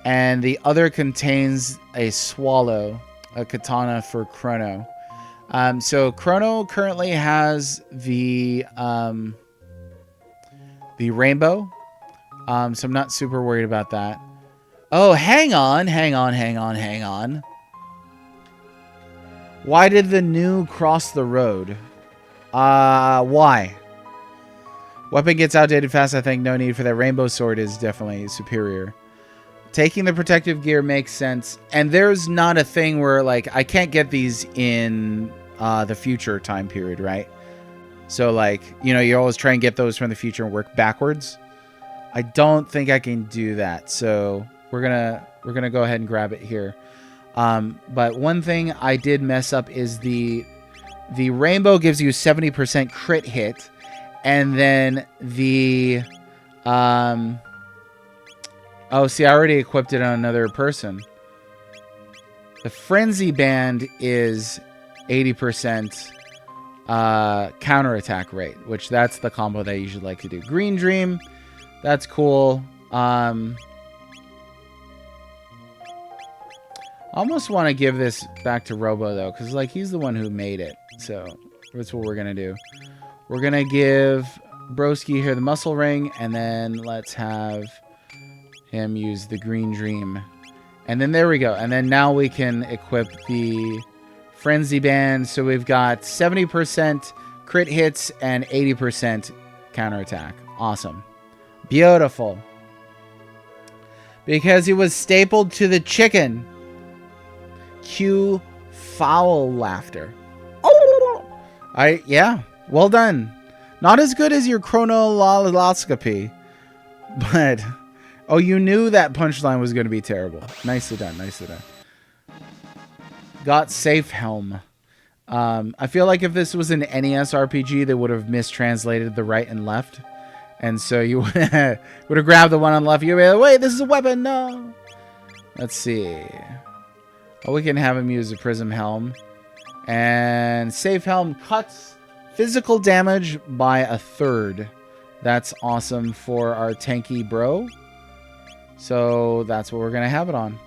And the other contains a Swallow. A katana for Chrono. So Chrono currently has the rainbow. So I'm not super worried about that. Oh, hang on. Why did the new cross the road? Why? Weapon gets outdated fast, I think. No need for that. Rainbow sword is definitely superior. Taking the protective gear makes sense. And there's not a thing where, like, I can't get these in the future time period, right? So, like, you know, you always try and get those from the future and work backwards. I don't think I can do that. So, we're gonna go ahead and grab it here. But one thing I did mess up is the rainbow gives you 70% crit hit, and then the oh, see, I already equipped it on another person. The frenzy band is 80% counterattack rate, which that's the combo that I usually like to do. Green Dream, that's cool. I almost want to give this back to Robo, though, because, like, he's the one who made it. So that's what we're going to do. We're going to give Broski here the Muscle Ring, and then let's have him use the Green Dream. And then there we go. And then now we can equip the Frenzy Band. So we've got 70% crit hits and 80% counterattack. Awesome. Beautiful. Because he was stapled to the chicken. Cue foul laughter. Yeah, well done. Not as good as your chronoloscopy, but oh, you knew that punchline was going to be terrible. Nicely done, nicely done. Got Safe Helm. I feel like if this was an NES RPG, they would have mistranslated the right and left. And so you would have grabbed the one on the left. You'd be like, wait, this is a weapon. No. Let's see. Oh, we can have him use a Prism Helm. And Safe Helm cuts physical damage by 1/3. That's awesome for our tanky bro. So that's what we're going to have it on.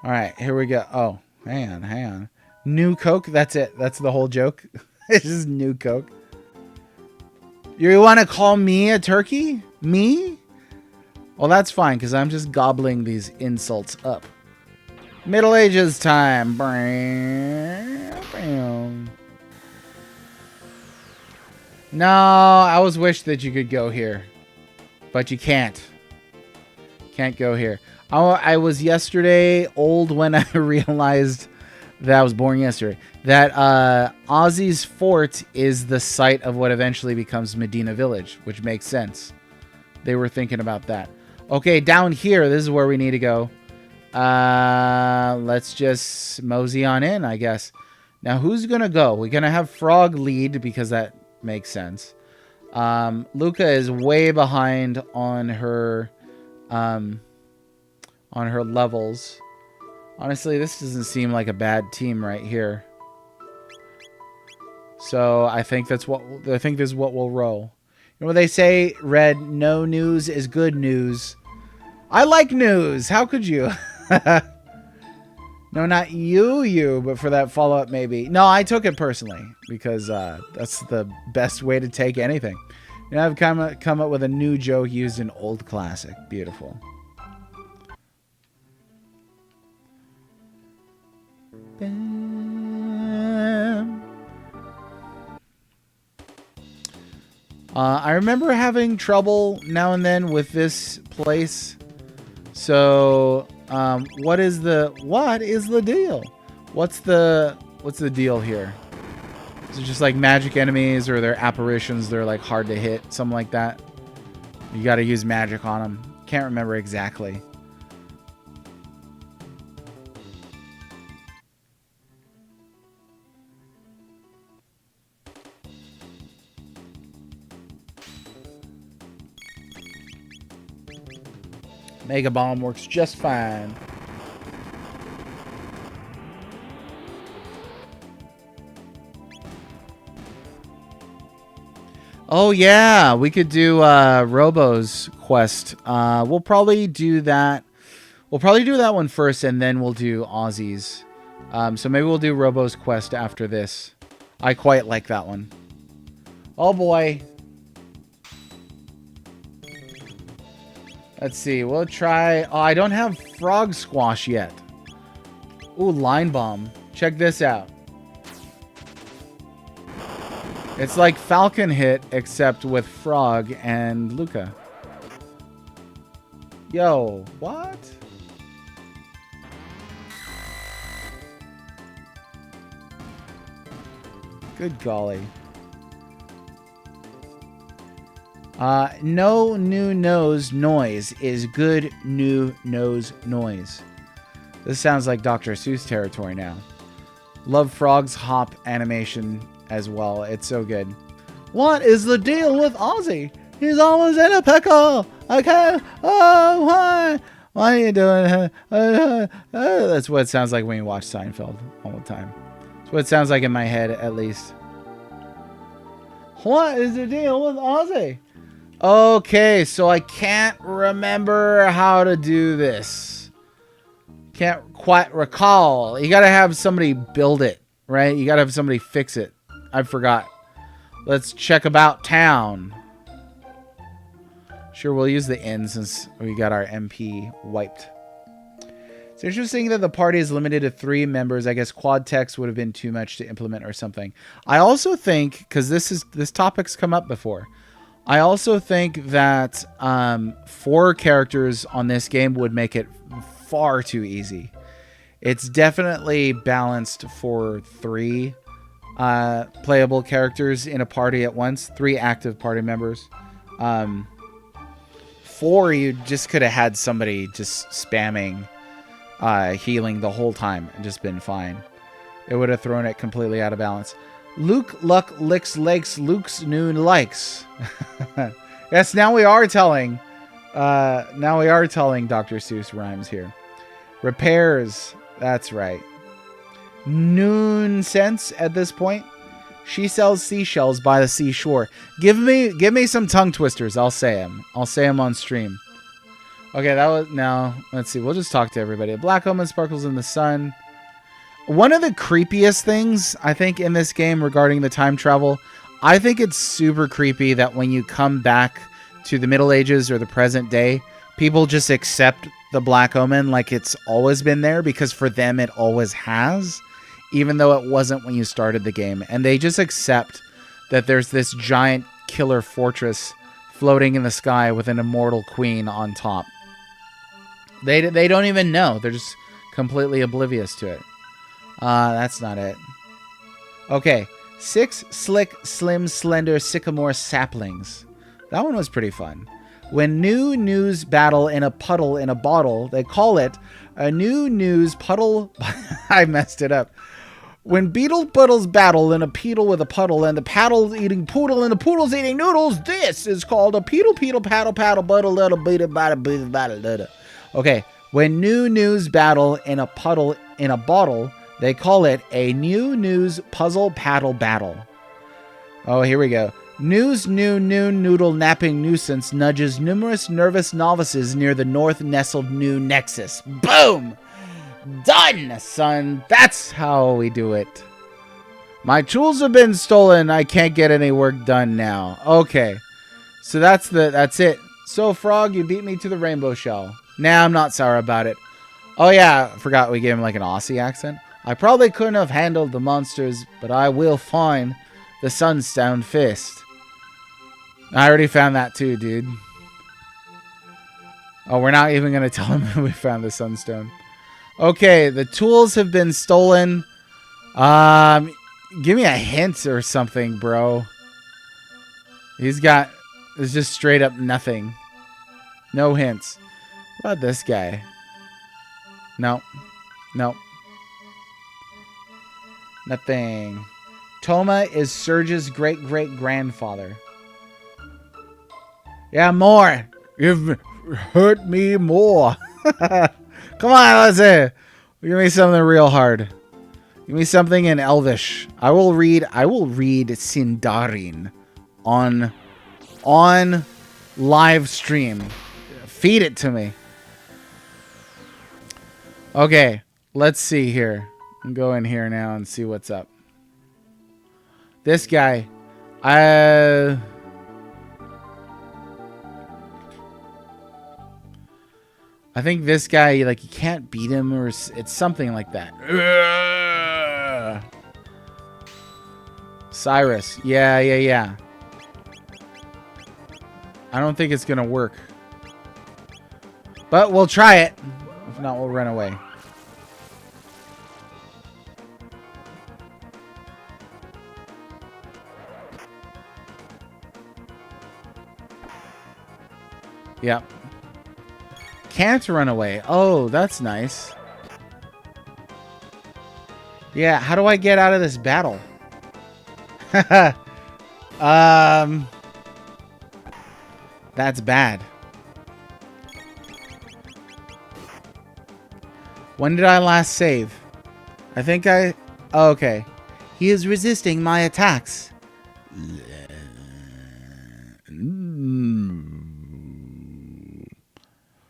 All right, here we go. Oh, hang on. New Coke, that's it. That's the whole joke. It's just New Coke. You want to call me a turkey? Me? Well, that's fine, because I'm just gobbling these insults up. Middle Ages time. No, I always wish that you could go here. But you can't. Can't go here. I was yesterday old when I realized that I was born yesterday. That Ozzie's fort is the site of what eventually becomes Medina Village, which makes sense. They were thinking about that. Okay, down here, this is where we need to go. Let's just mosey on in, I guess. Now, who's going to go? We're going to have Frog lead because that makes sense. Luca is way behind on her levels. Honestly, this doesn't seem like a bad team right here. So I think this is what we'll roll. You know what they say, Red, no news is good news. I like news. How could you? No, not you, but for that follow-up maybe. No, I took it personally because that's the best way to take anything. You know, I've come up with a new joke used an old classic. Beautiful. I remember having trouble now and then with this place. So, what is the deal? What's the deal here? Is it just like magic enemies, or they're apparitions? They're like hard to hit, something like that. You got to use magic on them. Can't remember exactly. Mega Bomb works just fine. Oh yeah, we could do Robo's quest. We'll probably do that. We'll probably do that one first, and then we'll do Ozzie's. So maybe we'll do Robo's quest after this. I quite like that one. Oh boy. Let's see. We'll try... Oh, I don't have Frog Squash yet. Ooh, Line Bomb. Check this out. It's like Falcon Hit, except with Frog and Luca. Yo, what? Good golly. No new nose noise is good new nose noise. This sounds like Dr. Seuss territory now. Love Frog's hop animation as well. It's so good. What is the deal with Ozzie? He's always in a pickle. Okay. Oh, why? Why are you doing? That's what it sounds like when you watch Seinfeld all the time. That's what it sounds like in my head, at least. What is the deal with Ozzie? Okay, so I can't remember how to do this. Can't quite recall. You gotta have somebody build it, right? You gotta have somebody fix it. I forgot. Let's check about town. Sure, we'll use the inn since we got our MP wiped. It's interesting that the party is limited to 3 members. I guess quad text would have been too much to implement or something. I also think, because this topic's come up before, I also think that 4 characters on this game would make it far too easy. It's definitely balanced for 3 playable characters in a party at once. 3 active party members. 4, you just could have had somebody just spamming healing the whole time and just been fine. It would have thrown it completely out of balance. Luke Luck licks legs Luke's noon likes. Yes, now we are telling Dr. Seuss rhymes here. Repairs, that's right. Noon sense at this point. She sells seashells by the seashore. Give me some tongue twisters. I'll say them. I'll say them on stream. Okay, that was no. Let's see. We'll just talk to everybody. A black omen sparkles in the sun. One of the creepiest things I think in this game regarding the time travel, I think it's super creepy that when you come back to the Middle Ages or the present day, people just accept the black omen like it's always been there because for them it always has, even though it wasn't when you started the game. And they just accept that there's this giant killer fortress floating in the sky with an immortal queen on top. They don't even know. They're just completely oblivious to it. That's not it. Okay. 6 slick, slim, slender sycamore saplings. That one was pretty fun. When new news battle in a puddle in a bottle, they call it a new news puddle. I messed it up. When beetle puddles battle in a peedle with a puddle and the paddle's eating poodle and the poodle's eating noodles, this is called a peedle paddle buddle little beetle bada. Okay. When new news battle in a puddle in a bottle, they call it a new news puzzle paddle battle. Oh, here we go. News new noon noodle napping nuisance nudges numerous nervous novices near the north nestled new nexus. Boom! Done, son. That's how we do it. My tools have been stolen. I can't get any work done now. Okay. So that's it. So, Frog, you beat me to the rainbow shell. Nah, I'm not sour about it. Oh, yeah. I forgot we gave him like an Aussie accent. I probably couldn't have handled the monsters, but I will find the sunstone fist. I already found that too, dude. Oh, we're not even going to tell him we found the sunstone. Okay, the tools have been stolen. Give me a hint or something, bro. There's just straight up nothing. No hints. What about this guy? No. Nope. Nothing. Toma is Serge's great-great-grandfather. Yeah, more. You've hurt me more. Come on, let's say. Give me something real hard. Give me something in Elvish. I will read Sindarin on live stream. Feed it to me. Okay, let's see here. I'll go in here now and see what's up. This guy, I think this guy, like, you can't beat him, or it's something like that. Cyrus. Yeah. I don't think it's gonna work. But we'll try it. If not, we'll run away. Yep. Can't run away. Oh, that's nice. Yeah, how do I get out of this battle? That's bad. When did I last save? I think I... Oh, okay. He is resisting my attacks.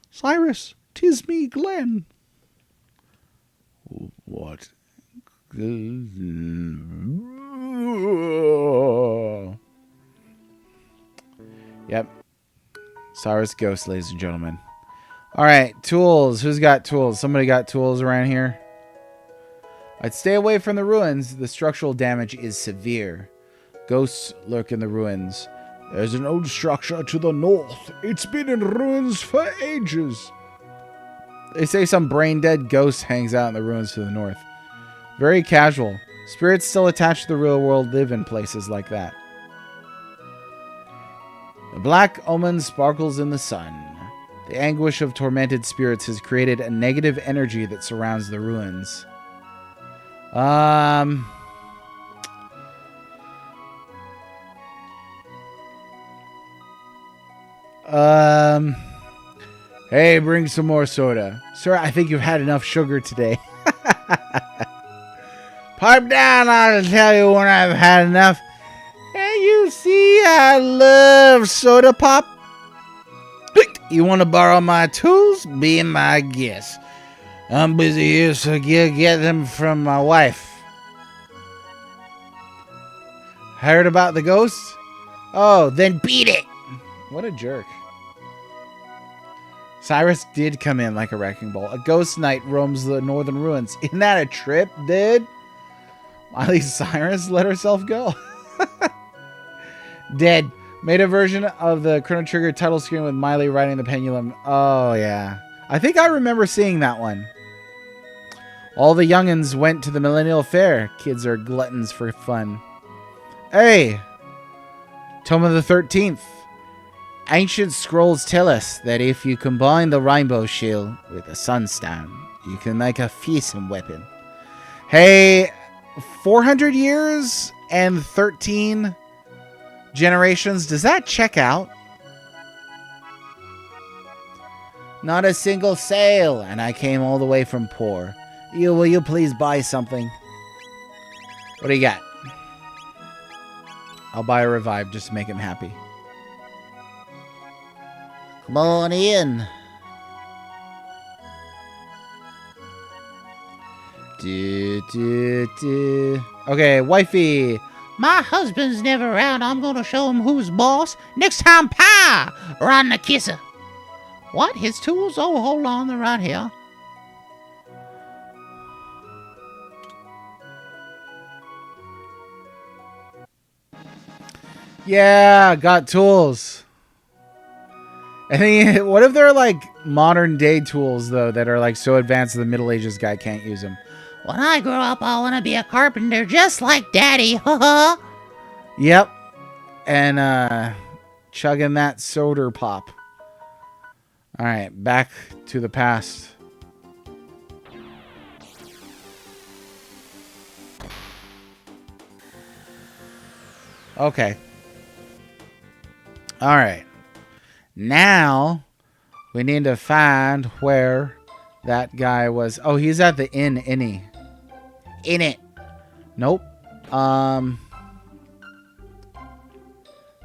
Cyrus, 'tis me, Glenn. What? Yep. Cyrus Ghost, ladies and gentlemen. Alright, tools. Who's got tools? Somebody got tools around here? I'd stay away from the ruins. The structural damage is severe. Ghosts lurk in the ruins. There's an old structure to the north. It's been in ruins for ages. They say some brain-dead ghost hangs out in the ruins to the north. Very casual. Spirits still attached to the real world live in places like that. The black omen sparkles in the sun. The anguish of tormented spirits has created a negative energy that surrounds the ruins. Hey, bring some more soda. Sir, I think you've had enough sugar today. Pipe down, I'll tell you when I've had enough. Hey, you see, I love soda pop. You want to borrow my tools? Be my guest. I'm busy here, so you get them from my wife. Heard about the ghost? Oh, then beat it. What a jerk. Cyrus did come in like a wrecking ball. A ghost knight roams the northern ruins. Isn't that a trip, dude? Miley Cyrus let herself go. Dead. Made a version of the Chrono Trigger title screen with Miley riding the pendulum. Oh, yeah. I think I remember seeing that one. All the youngins went to the Millennial Fair. Kids are gluttons for fun. Hey! Tome of the 13th. Ancient scrolls tell us that if you combine the rainbow shield with a sunstone, you can make a fearsome weapon. Hey, 400 years and 13 generations. Does that check out? Not a single sale, and I came all the way from poor. Will you please buy something? What do you got? I'll buy a revive just to make him happy. Come on in. Okay, wifey. My husband's never around. I'm gonna show him who's boss. Next time, pie! Run the kisser. What? His tools? Oh, hold on. They're right here. Yeah, got tools. I mean, what if they're like modern day tools, though, that are like so advanced that the Middle Ages guy can't use them? When I grow up, I want to be a carpenter just like Daddy. Haha. Yep. And chugging that soda pop. All right, back to the past. Okay. All right. Now we need to find where that guy was. Oh, he's at the inn, inney. In it. Nope. Oh,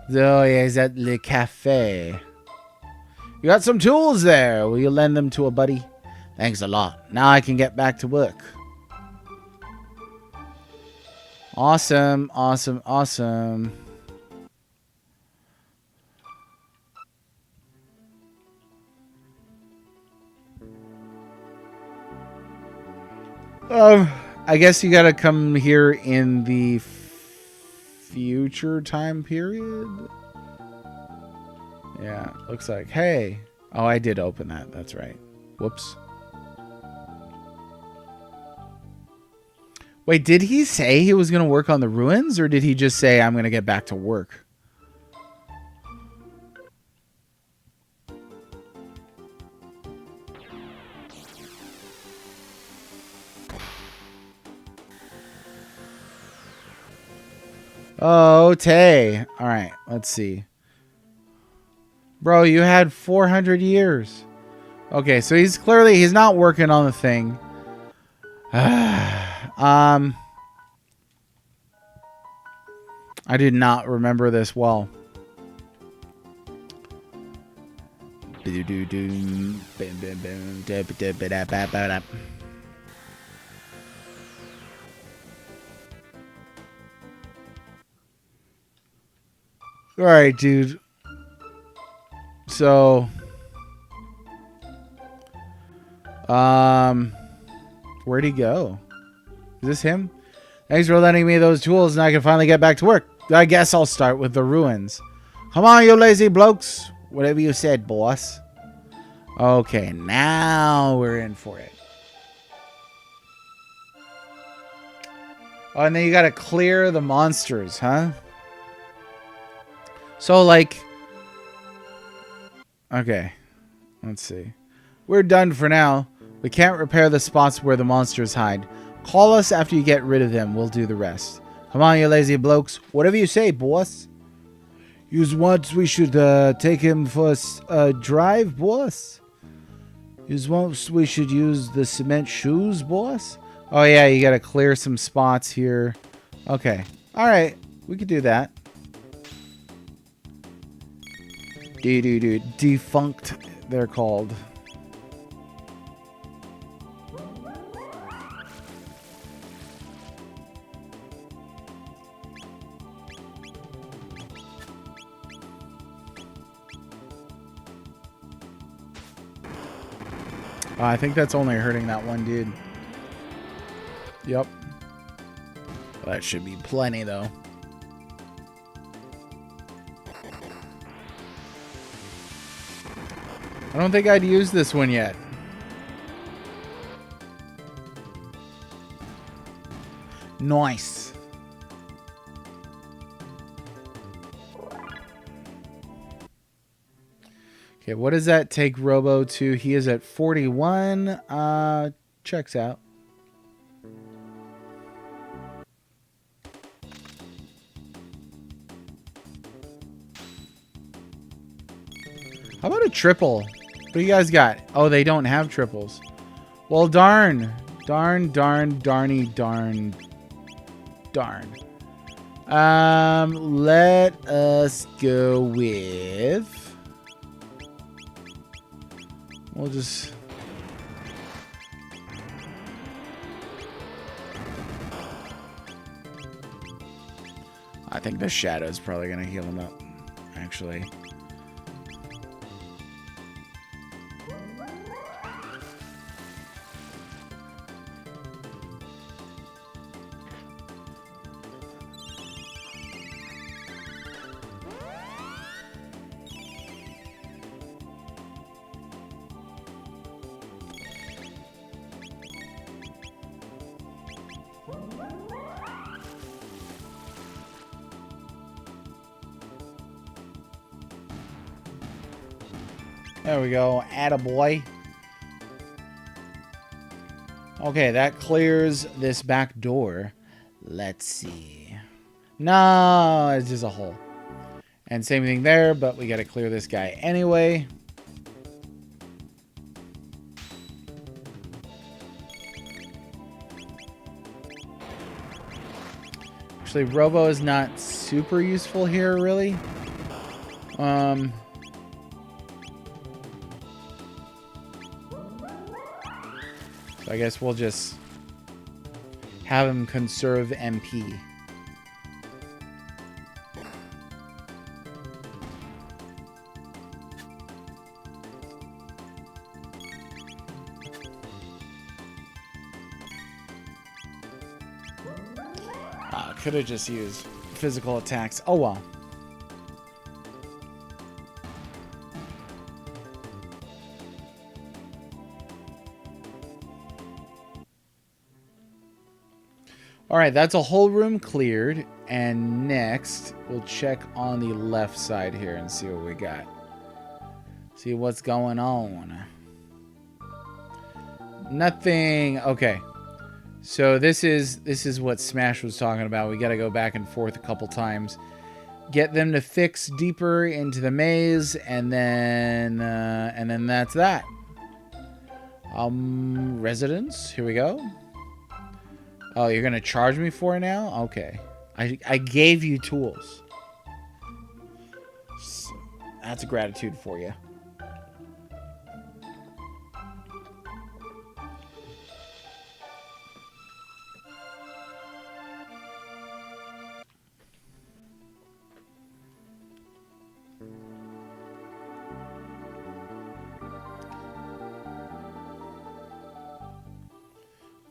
yeah, he's at Le Cafe. You got some tools there. Will you lend them to a buddy? Thanks a lot. Now I can get back to work. Awesome, awesome, awesome. I guess you gotta come here in the future time period. Yeah, looks like. Hey. Oh, I did open that. That's right. Whoops. Wait, did he say he was gonna work on the ruins, or did he just say, I'm gonna get back to work? Oh, Tay. All right, let's see. Bro, you had 400 years. Okay, so he's not working on the thing. I did not remember this well. All right, dude. So, where'd he go? Is this him? Thanks for lending me those tools, and I can finally get back to work. I guess I'll start with the ruins. Come on, you lazy blokes. Whatever you said, boss. Okay, now we're in for it. Oh, and then you gotta clear the monsters, huh? So, like... Okay. Let's see. We're done for now. We can't repair the spots where the monsters hide. Call us after you get rid of them. We'll do the rest. Come on, you lazy blokes. Whatever you say, boss. You want we should take him for a drive, boss? You want we should use the cement shoes, boss? Oh, yeah, you gotta clear some spots here. Okay. Alright. We could do that. Defunct, they're called. I think that's only hurting that one dude. Yep. That should be plenty, though. I don't think I'd use this one yet. Nice. Okay, what does that take Robo to? He is at 41. Checks out. How about a triple? What do you guys got? Oh, they don't have triples. Well, darn. Darn. Let us go with... We'll just... I think the shadow's probably going to heal him up, actually. There we go. Attaboy. Okay, that clears this back door. Let's see. No, it's just a hole. And same thing there, but we got to clear this guy anyway. Actually, Robo is not super useful here, really. So I guess we'll just have him conserve MP. Could have just used physical attacks. Oh well. Alright, that's a whole room cleared. And next, we'll check on the left side here and see what we got. See what's going on. Nothing. Okay. So this is what Smash was talking about. We got to go back and forth a couple times. Get them to fix deeper into the maze, and then that's that. Residence. Here we go. Oh, you're gonna charge me for it now? Okay. I gave you tools. So, that's gratitude for you.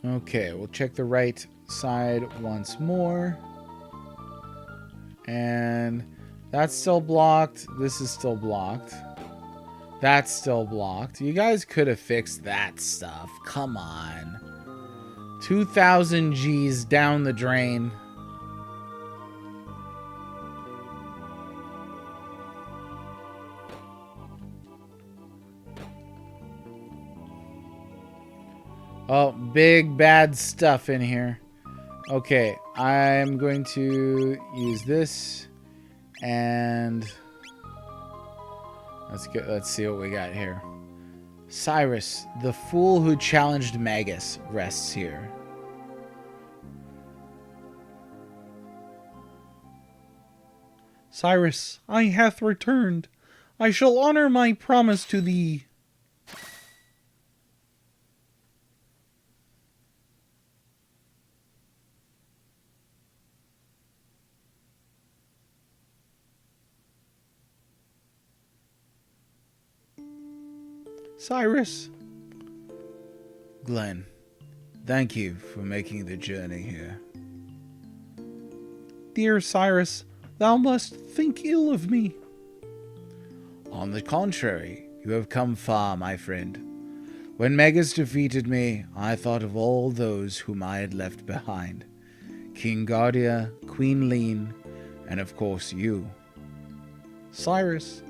Okay, we'll check the right side once more. And that's still blocked. This is still blocked. That's still blocked. You guys could have fixed that stuff. Come on. 2,000 G's down the drain. Oh, big bad stuff in here. Okay, I'm going to use this, and let's see what we got here. Cyrus, the fool who challenged Magus, rests here. Cyrus, I hath returned. I shall honor my promise to thee. Cyrus. Glenn, thank you for making the journey here. Dear Cyrus, thou must think ill of me. On the contrary, you have come far, my friend. When Magus defeated me, I thought of all those whom I had left behind. King Guardia, Queen Lean, and of course you. Cyrus.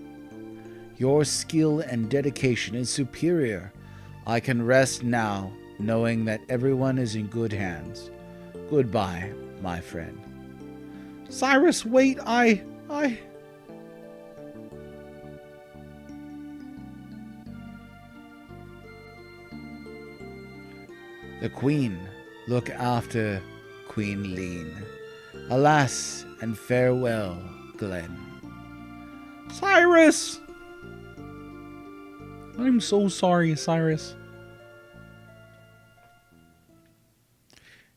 Your skill and dedication is superior. I can rest now, knowing that everyone is in good hands. Goodbye, my friend. Cyrus, wait, The Queen, look after Queen Lean. Alas, and farewell, Glenn. Cyrus! I'm so sorry, Cyrus.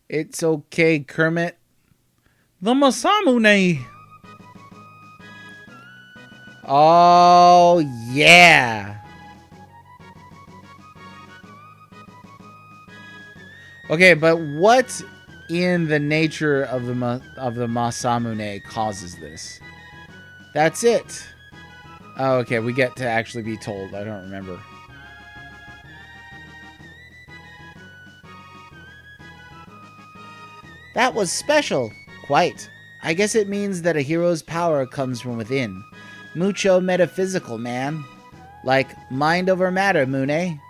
It's okay, Kermit. The Masamune! Oh, yeah. Okay, but what in the nature of the Masamune causes this? That's it. Oh, okay, we get to actually be told. I don't remember. That was special. Quite. I guess it means that a hero's power comes from within. Mucho metaphysical, man. Like mind over matter, Mune.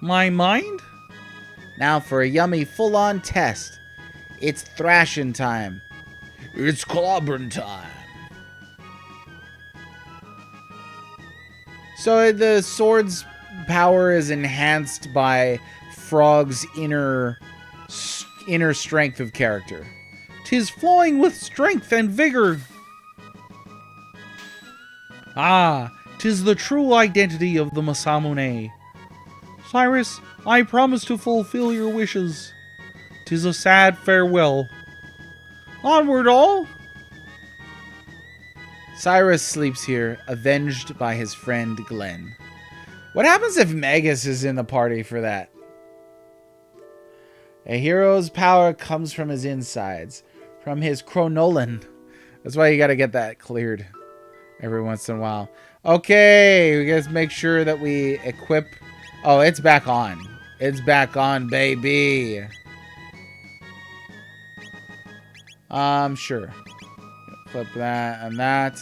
My mind? Now for a yummy full-on test. It's thrashing time. It's clobbering time. So the sword's power is enhanced by Frog's inner strength of character. 'Tis flowing with strength and vigor. Ah, 'tis the true identity of the Masamune. Cyrus, I promise to fulfill your wishes. 'Tis a sad farewell. Onward all! Cyrus sleeps here, avenged by his friend Glenn. What happens if Magus is in the party for that? A hero's power comes from his insides, from his chronolin. That's why you gotta get that cleared every once in a while. Okay, we gotta make sure that we equip... Oh, it's back on. It's back on, baby. Sure. Flip that and that.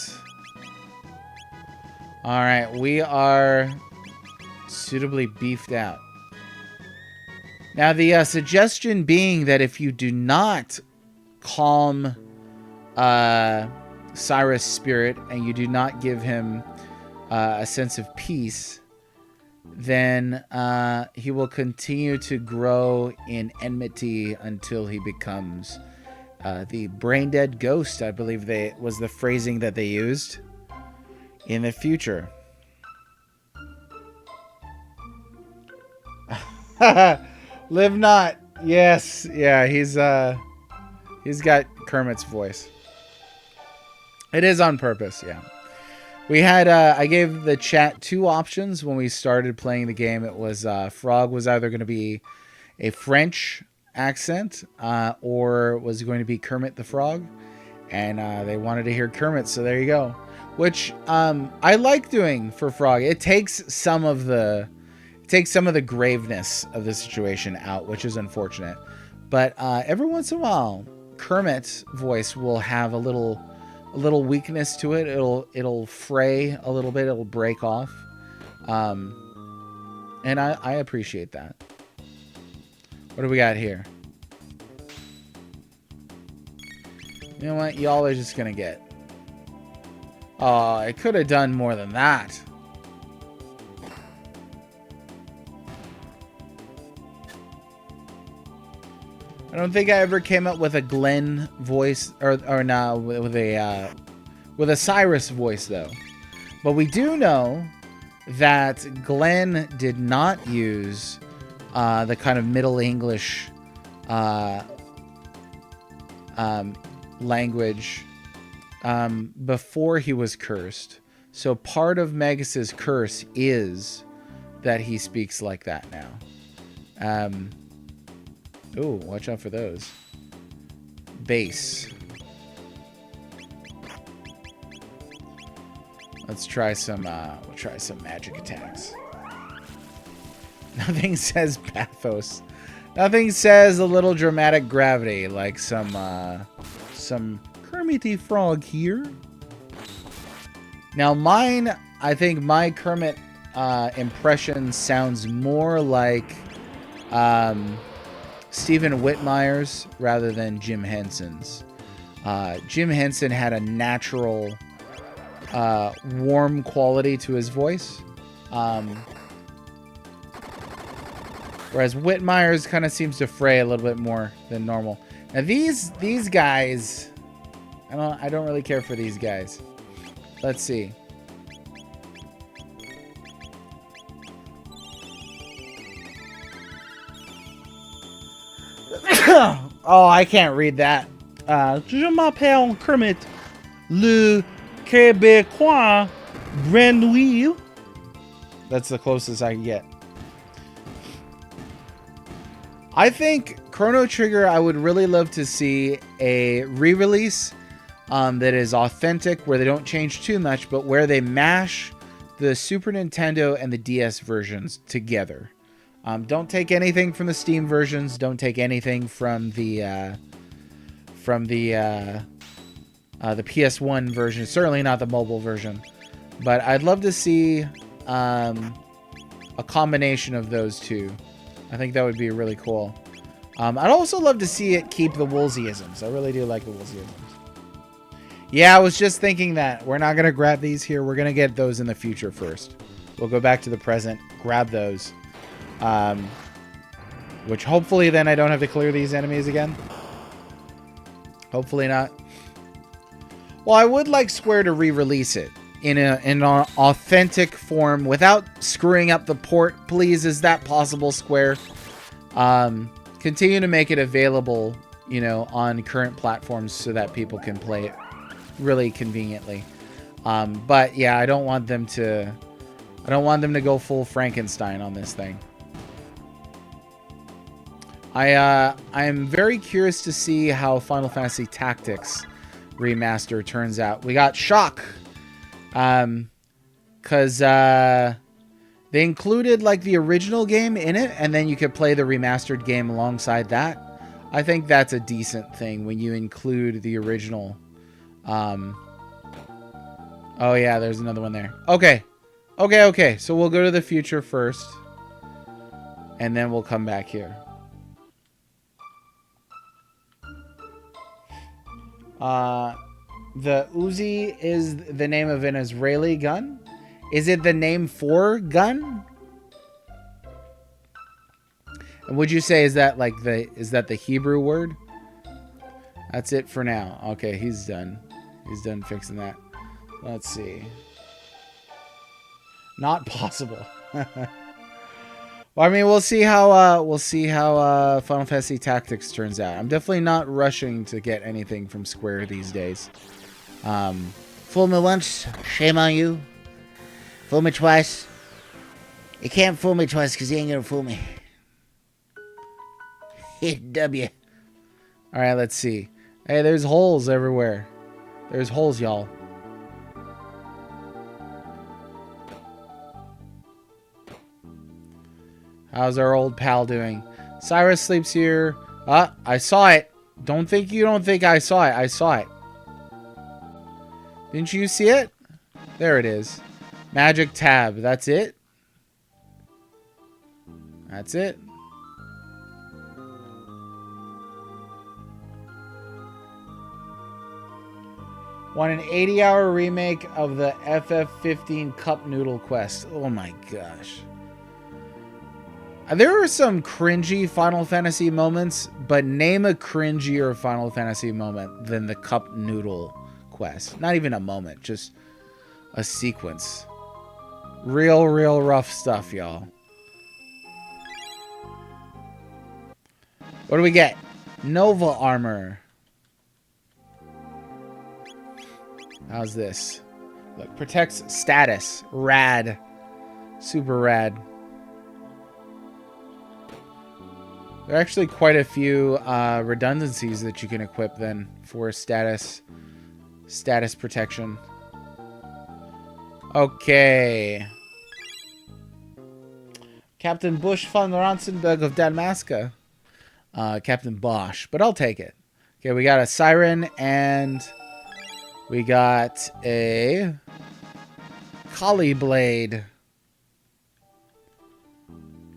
Alright, we are suitably beefed out. Now, the suggestion being that if you do not calm Cyrus' spirit and you do not give him a sense of peace, then he will continue to grow in enmity until he becomes the brain-dead ghost, I believe was the phrasing that they used in the future. Live not. Yes. Yeah, he's got Kermit's voice. It is on purpose, yeah. We had, I gave the chat 2 options when we started playing the game. It was, Frog was either going to be a French accent, or was going to be Kermit the Frog. And, they wanted to hear Kermit, so there you go. Which, I like doing for Frog. It takes some of the graveness of the situation out, which is unfortunate. But, every once in a while, Kermit's voice will have a little weakness to it. It'll fray a little bit. It'll break off. And I appreciate that. What do we got here? You know what? Y'all are just gonna get. Oh, I could have done more than that. I don't think I ever came up with a Glenn voice or no, with a Cyrus voice though. But we do know that Glenn did not use the kind of Middle English language before he was cursed. So part of Magus's curse is that he speaks like that now. Ooh, watch out for those. Base. Let's try some, we'll try some magic attacks. Nothing says pathos. Nothing says a little dramatic gravity like some Kermity Frog here. Now mine, I think my Kermit impression sounds more like Stephen Whitmire's rather than Jim Henson's. Jim Henson had a natural warm quality to his voice. Whereas Whitmire's kind of seems to fray a little bit more than normal. Now these guys, I don't really care for these guys. Let's see. Oh, I can't read that. Je m'appelle Kermit, le Québécois Brandouille. That's the closest I can get. I think Chrono Trigger, I would really love to see a re-release that is authentic, where they don't change too much, but where they mash the Super Nintendo and the DS versions together. Don't take anything from the Steam versions. Don't take anything from the PS1 version. Certainly not the mobile version. But I'd love to see a combination of those two. I think that would be really cool. I'd also love to see it keep the Woolseyisms. I really do like the Woolseyisms. Yeah, I was just thinking that. We're not going to grab these here. We're going to get those in the future first. We'll go back to the present, grab those. Which hopefully then I don't have to clear these enemies again. Hopefully not. Well, I would like Square to re-release it in an authentic form without screwing up the port. Please, is that possible, Square? Continue to make it available, you know, on current platforms so that people can play it really conveniently. But yeah, I don't want them to go full Frankenstein on this thing. I'm very curious to see how Final Fantasy Tactics Remaster turns out. We got Shock. Because they included like the original game in it, and then you could play the remastered game alongside that. I think that's a decent thing when you include the original. Oh yeah, there's another one there. Okay. So we'll go to the future first, and then we'll come back here. The Ozzie is the name of an Israeli gun. Is it the name for gun? And would you say is that the Hebrew word? That's it for now. Okay, he's done. He's done fixing that. Let's see. Not possible. Well, I mean, we'll see how Final Fantasy Tactics turns out. I'm definitely not rushing to get anything from Square these days. Fool me once, shame on you. Fool me twice. You can't fool me twice because you ain't gonna fool me. Hit W. All right, let's see. Hey, there's holes everywhere. There's holes, y'all. How's our old pal doing? Cyrus sleeps here. I saw it. Don't think I saw it. I saw it. Didn't you see it? There it is. Magic tab. That's it? That's it. Want an 80-hour remake of the FF15 Cup Noodle Quest. Oh my gosh. There are some cringy Final Fantasy moments, but name a cringier Final Fantasy moment than the Cup Noodle Quest. Not even a moment, just a sequence. Real rough stuff, y'all. What do we get? Nova armor. How's this? Look, protects status. Rad. Super rad. There are actually quite a few redundancies that you can equip then for status protection. Okay. Captain Bush von Ronsenberg of Dalmasca. Captain Bosch, but I'll take it. Okay, we got a siren and we got a Kali blade.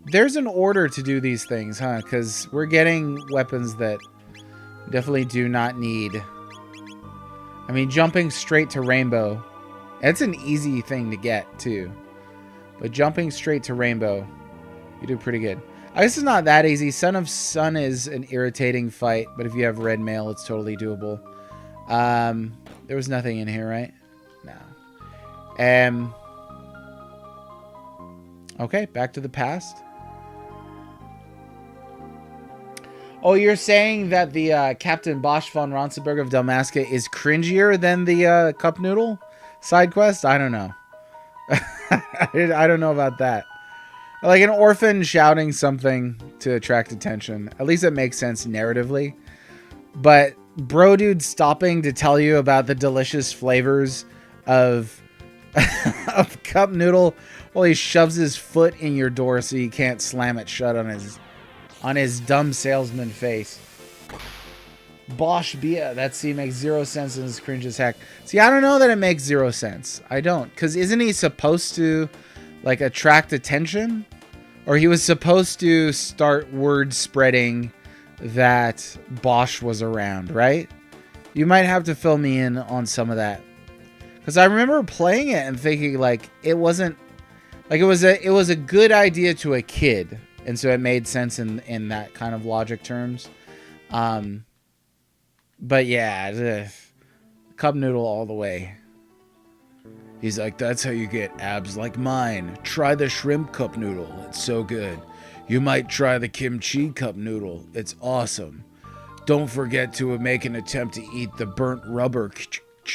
There's an order to do these things, huh? Because we're getting weapons that definitely do not need. I mean, jumping straight to Rainbow. It's an easy thing to get, too. But jumping straight to Rainbow, you do pretty good. I guess it's not that easy. Son of Sun is an irritating fight, but if you have red mail, it's totally doable. There was nothing in here, right? No. Okay, back to the past. Oh, you're saying that the Captain Bosch von Ronsenberg of Dalmasca is cringier than the Cup Noodle side quest? I don't know. I don't know about that. Like an orphan shouting something to attract attention. At least it makes sense narratively. But bro dude stopping to tell you about the delicious flavors of of cup noodle while he shoves his foot in your door so you can't slam it shut on his dumb salesman face. Bosch Bia, that scene makes 0 sense and is cringe as heck. See, I don't know that it makes 0 sense. I don't. Because isn't he supposed to, like, attract attention? Or he was supposed to start word spreading that Bosch was around, right? You might have to fill me in on some of that. Because I remember playing it and thinking, like, it wasn't... Like, it was a good idea to a kid. And so it made sense in that kind of logic terms. But yeah, cup noodle all the way. He's like, that's how you get abs like mine. Try the shrimp cup noodle. It's so good. You might try the kimchi cup noodle. It's awesome. Don't forget to make an attempt to eat the burnt rubber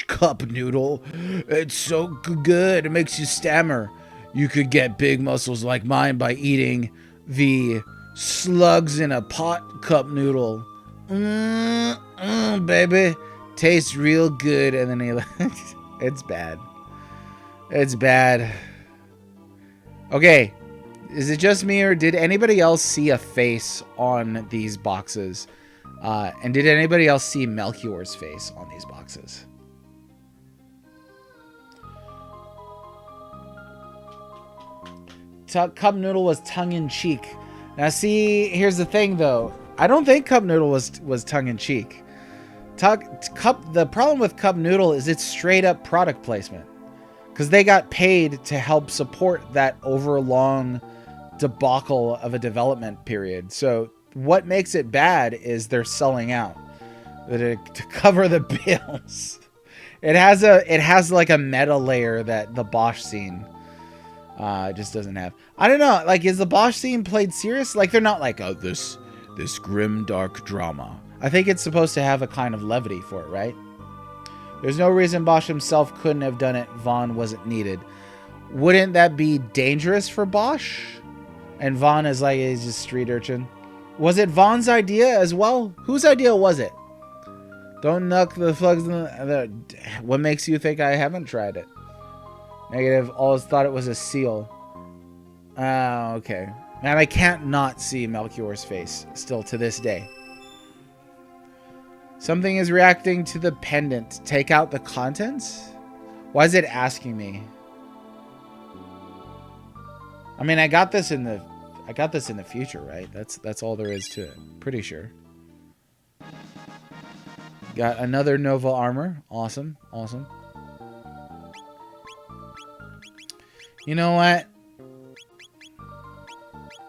cup noodle. It's so good. It makes you stammer. You could get big muscles like mine by eating the slugs in a pot cup noodle. Baby. Tastes real good. And then he... It's bad. It's bad. Okay. Is it just me or did anybody else see a face on these boxes? And did anybody else see Melchior's face on these boxes? Cup Noodle was tongue-in-cheek. Now see, here's the thing though. I don't think Cup Noodle was tongue-in-cheek. The problem with Cup Noodle is it's straight up product placement. Because they got paid to help support that overlong debacle of a development period. So what makes it bad is they're selling out to cover the bills. It has like a meta layer that the Bosch scene just doesn't have. I don't know. Like, is the Bosch scene played serious? Like, they're not like, oh, this grim dark drama. I think it's supposed to have a kind of levity for it, right? There's no reason Bosch himself couldn't have done it. Vaughn wasn't needed. Wouldn't that be dangerous for Bosch? And Vaughn is like, he's just street urchin. Was it Vaughn's idea as well? Whose idea was it? Don't knock the plugs in the... What makes you think I haven't tried it? Negative. Always thought it was a seal. Oh, okay. And I can't not see Melchior's face still to this day. Something is reacting to the pendant. Take out the contents? Why is it asking me? I mean, I got this in the future, right? That's all there is to it. Pretty sure. Got another Nova armor. Awesome. Awesome. You know what?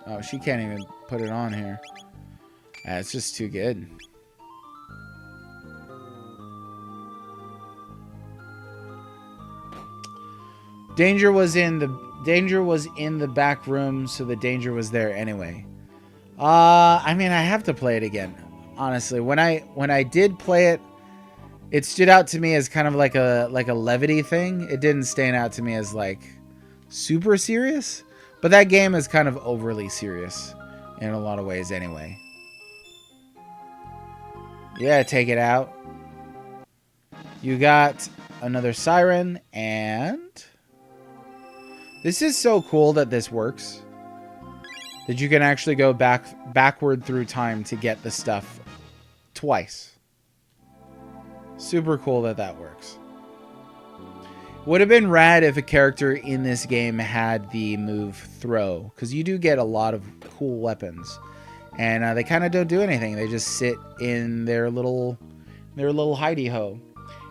Oh, she can't even put it on here. It's just too good. Danger was in the back room, so the danger was there anyway. I mean, I have to play it again. Honestly, when I did play it, it stood out to me as kind of like a levity thing. It didn't stand out to me as like super serious, but that game is kind of overly serious in a lot of ways anyway. Yeah, take it out. You got another siren, and this is so cool that this works. That you can actually go backward through time to get the stuff twice. Super cool that works. Would have been rad if a character in this game had the move throw, because you do get a lot of cool weapons, and they kind of don't do anything. They just sit in their little hidey ho.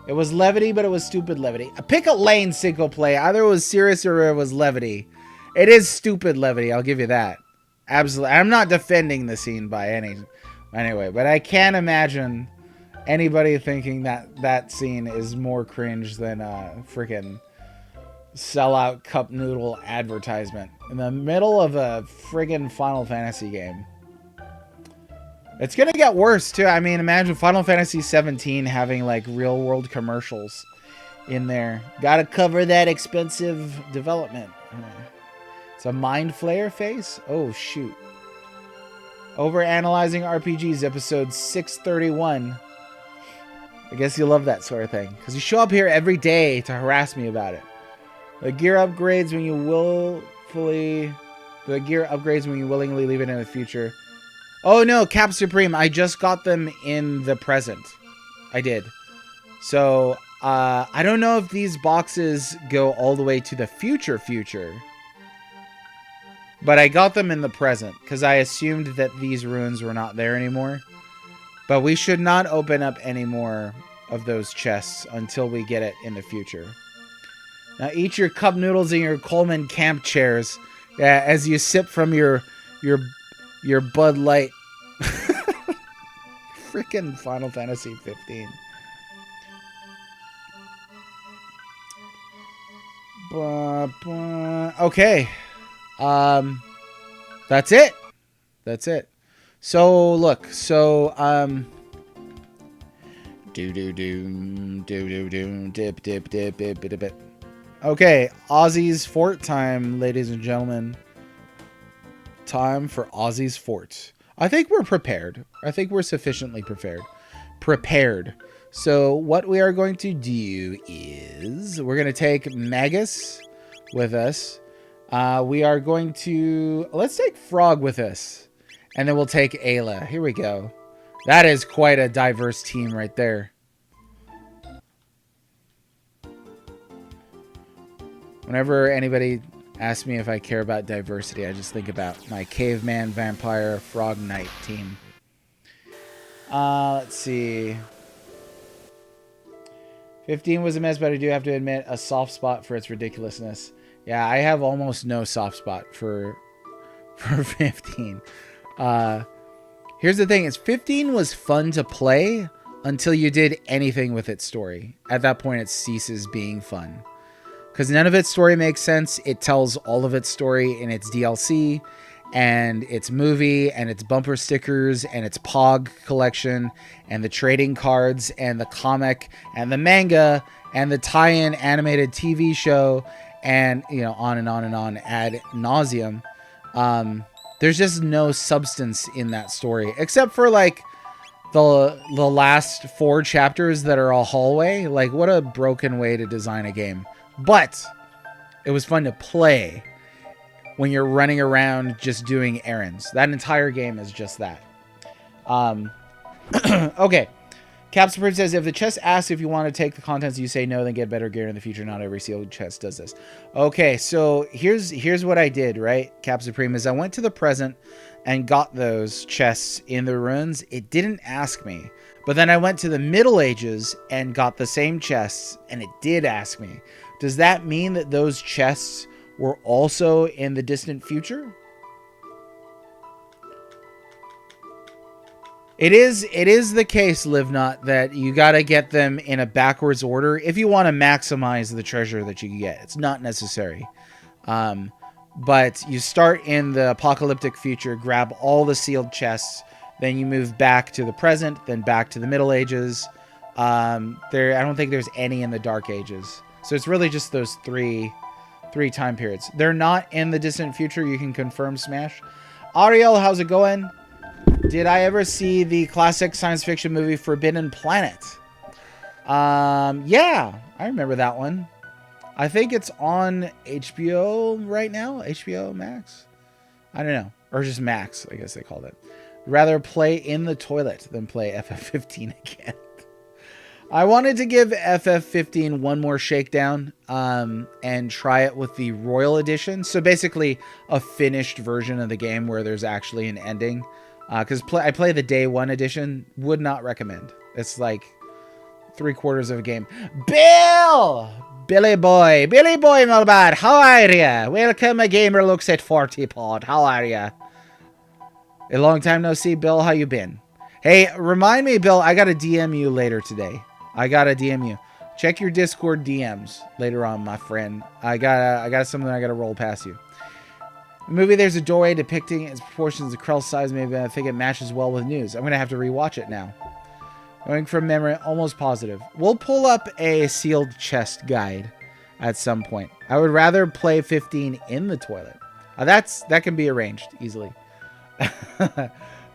It was levity, but it was stupid levity. Pick a lane, single play. Either it was serious or it was levity. It is stupid levity. I'll give you that. Absolutely. I'm not defending the scene by anyway, but I can't imagine anybody thinking that scene is more cringe than a freaking sellout cup noodle advertisement in the middle of a friggin' Final Fantasy game. It's gonna get worse too. I mean, imagine Final Fantasy 17 having like real world commercials in there. Gotta cover that expensive development. It's a mind flayer face? Oh, shoot. Over Analyzing RPGs, episode 631. I guess you love that sort of thing, because you show up here every day to harass me about it. The gear upgrades when you willingly leave it in the future. Oh no, Cap Supreme, I just got them in the present. I did. So, I don't know if these boxes go all the way to the future. But I got them in the present, because I assumed that these ruins were not there anymore. But we should not open up any more of those chests until we get it in the future. Now eat your cup noodles in your Coleman camp chairs as you sip from your Bud Light. Freaking Final Fantasy 15. Okay. That's it. So look, dip. Okay, Ozzie's Fort time, ladies and gentlemen. Time for Ozzie's Fort. I think we're prepared. I think we're sufficiently prepared. So what we are going to do is we're going to take Magus with us. We are going to... Let's take Frog with us. And then we'll take Ayla. Here we go. That is quite a diverse team right there. Whenever anybody asks me if I care about diversity, I just think about my caveman, vampire, frog knight team. Let's see. 15 was a mess, but I do have to admit a soft spot for its ridiculousness. Yeah, I have almost no soft spot for 15. Here's the thing, is 15 was fun to play until you did anything with its story. At that point, it ceases being fun. Because none of its story makes sense. It tells all of its story in its DLC, and its movie, and its bumper stickers, and its POG collection, and the trading cards, and the comic, and the manga, and the tie-in animated TV show, and, you know, on and on and on ad nauseum. There's just no substance in that story, except for, like, the last 4 chapters that are a hallway. Like, what a broken way to design a game. But it was fun to play when you're running around just doing errands. That entire game is just that. Okay. Cap Supreme says, if the chest asks if you want to take the contents, you say no, then get better gear in the future. Not every sealed chest does this. Okay, so here's what I did, right, Cap Supreme, is I went to the present and got those chests in the ruins. It didn't ask me. But then I went to the Middle Ages and got the same chests, and it did ask me. Does that mean that those chests were also in the distant future? It is the case, Livnot, that you got to get them in a backwards order if you want to maximize the treasure that you get. It's not necessary. But you start in the apocalyptic future, grab all the sealed chests, then you move back to the present, then back to the Middle Ages. I don't think there's any in the Dark Ages. So it's really just those three time periods. They're not in the distant future. You can confirm, Smash. Ariel, how's it going? Did I ever see the classic science fiction movie Forbidden Planet? Yeah, I remember that one. I think it's on HBO right now. HBO Max? I don't know. Or just Max, I guess they called it. Rather play in the toilet than play FF15 again. I wanted to give FF15 one more shakedown and try it with the Royal Edition. So basically a finished version of the game where there's actually an ending. Because I play the Day 1 edition. Would not recommend. It's like 3/4 of a game. Bill! Billy boy, my bad. How are ya? Welcome, a gamer looks at 40 pod. How are ya? A long time no see, Bill. How you been? Hey, remind me, Bill, I gotta DM you later today. I gotta DM you. Check your Discord DMs later on, my friend. I got something I gotta roll past you. The movie, there's a doorway depicting its proportions of Krell's size. Maybe I think it matches well with news. I'm gonna have to rewatch it now. Going from memory, almost positive. We'll pull up a sealed chest guide at some point. I would rather play 15 in the toilet. That can be arranged easily.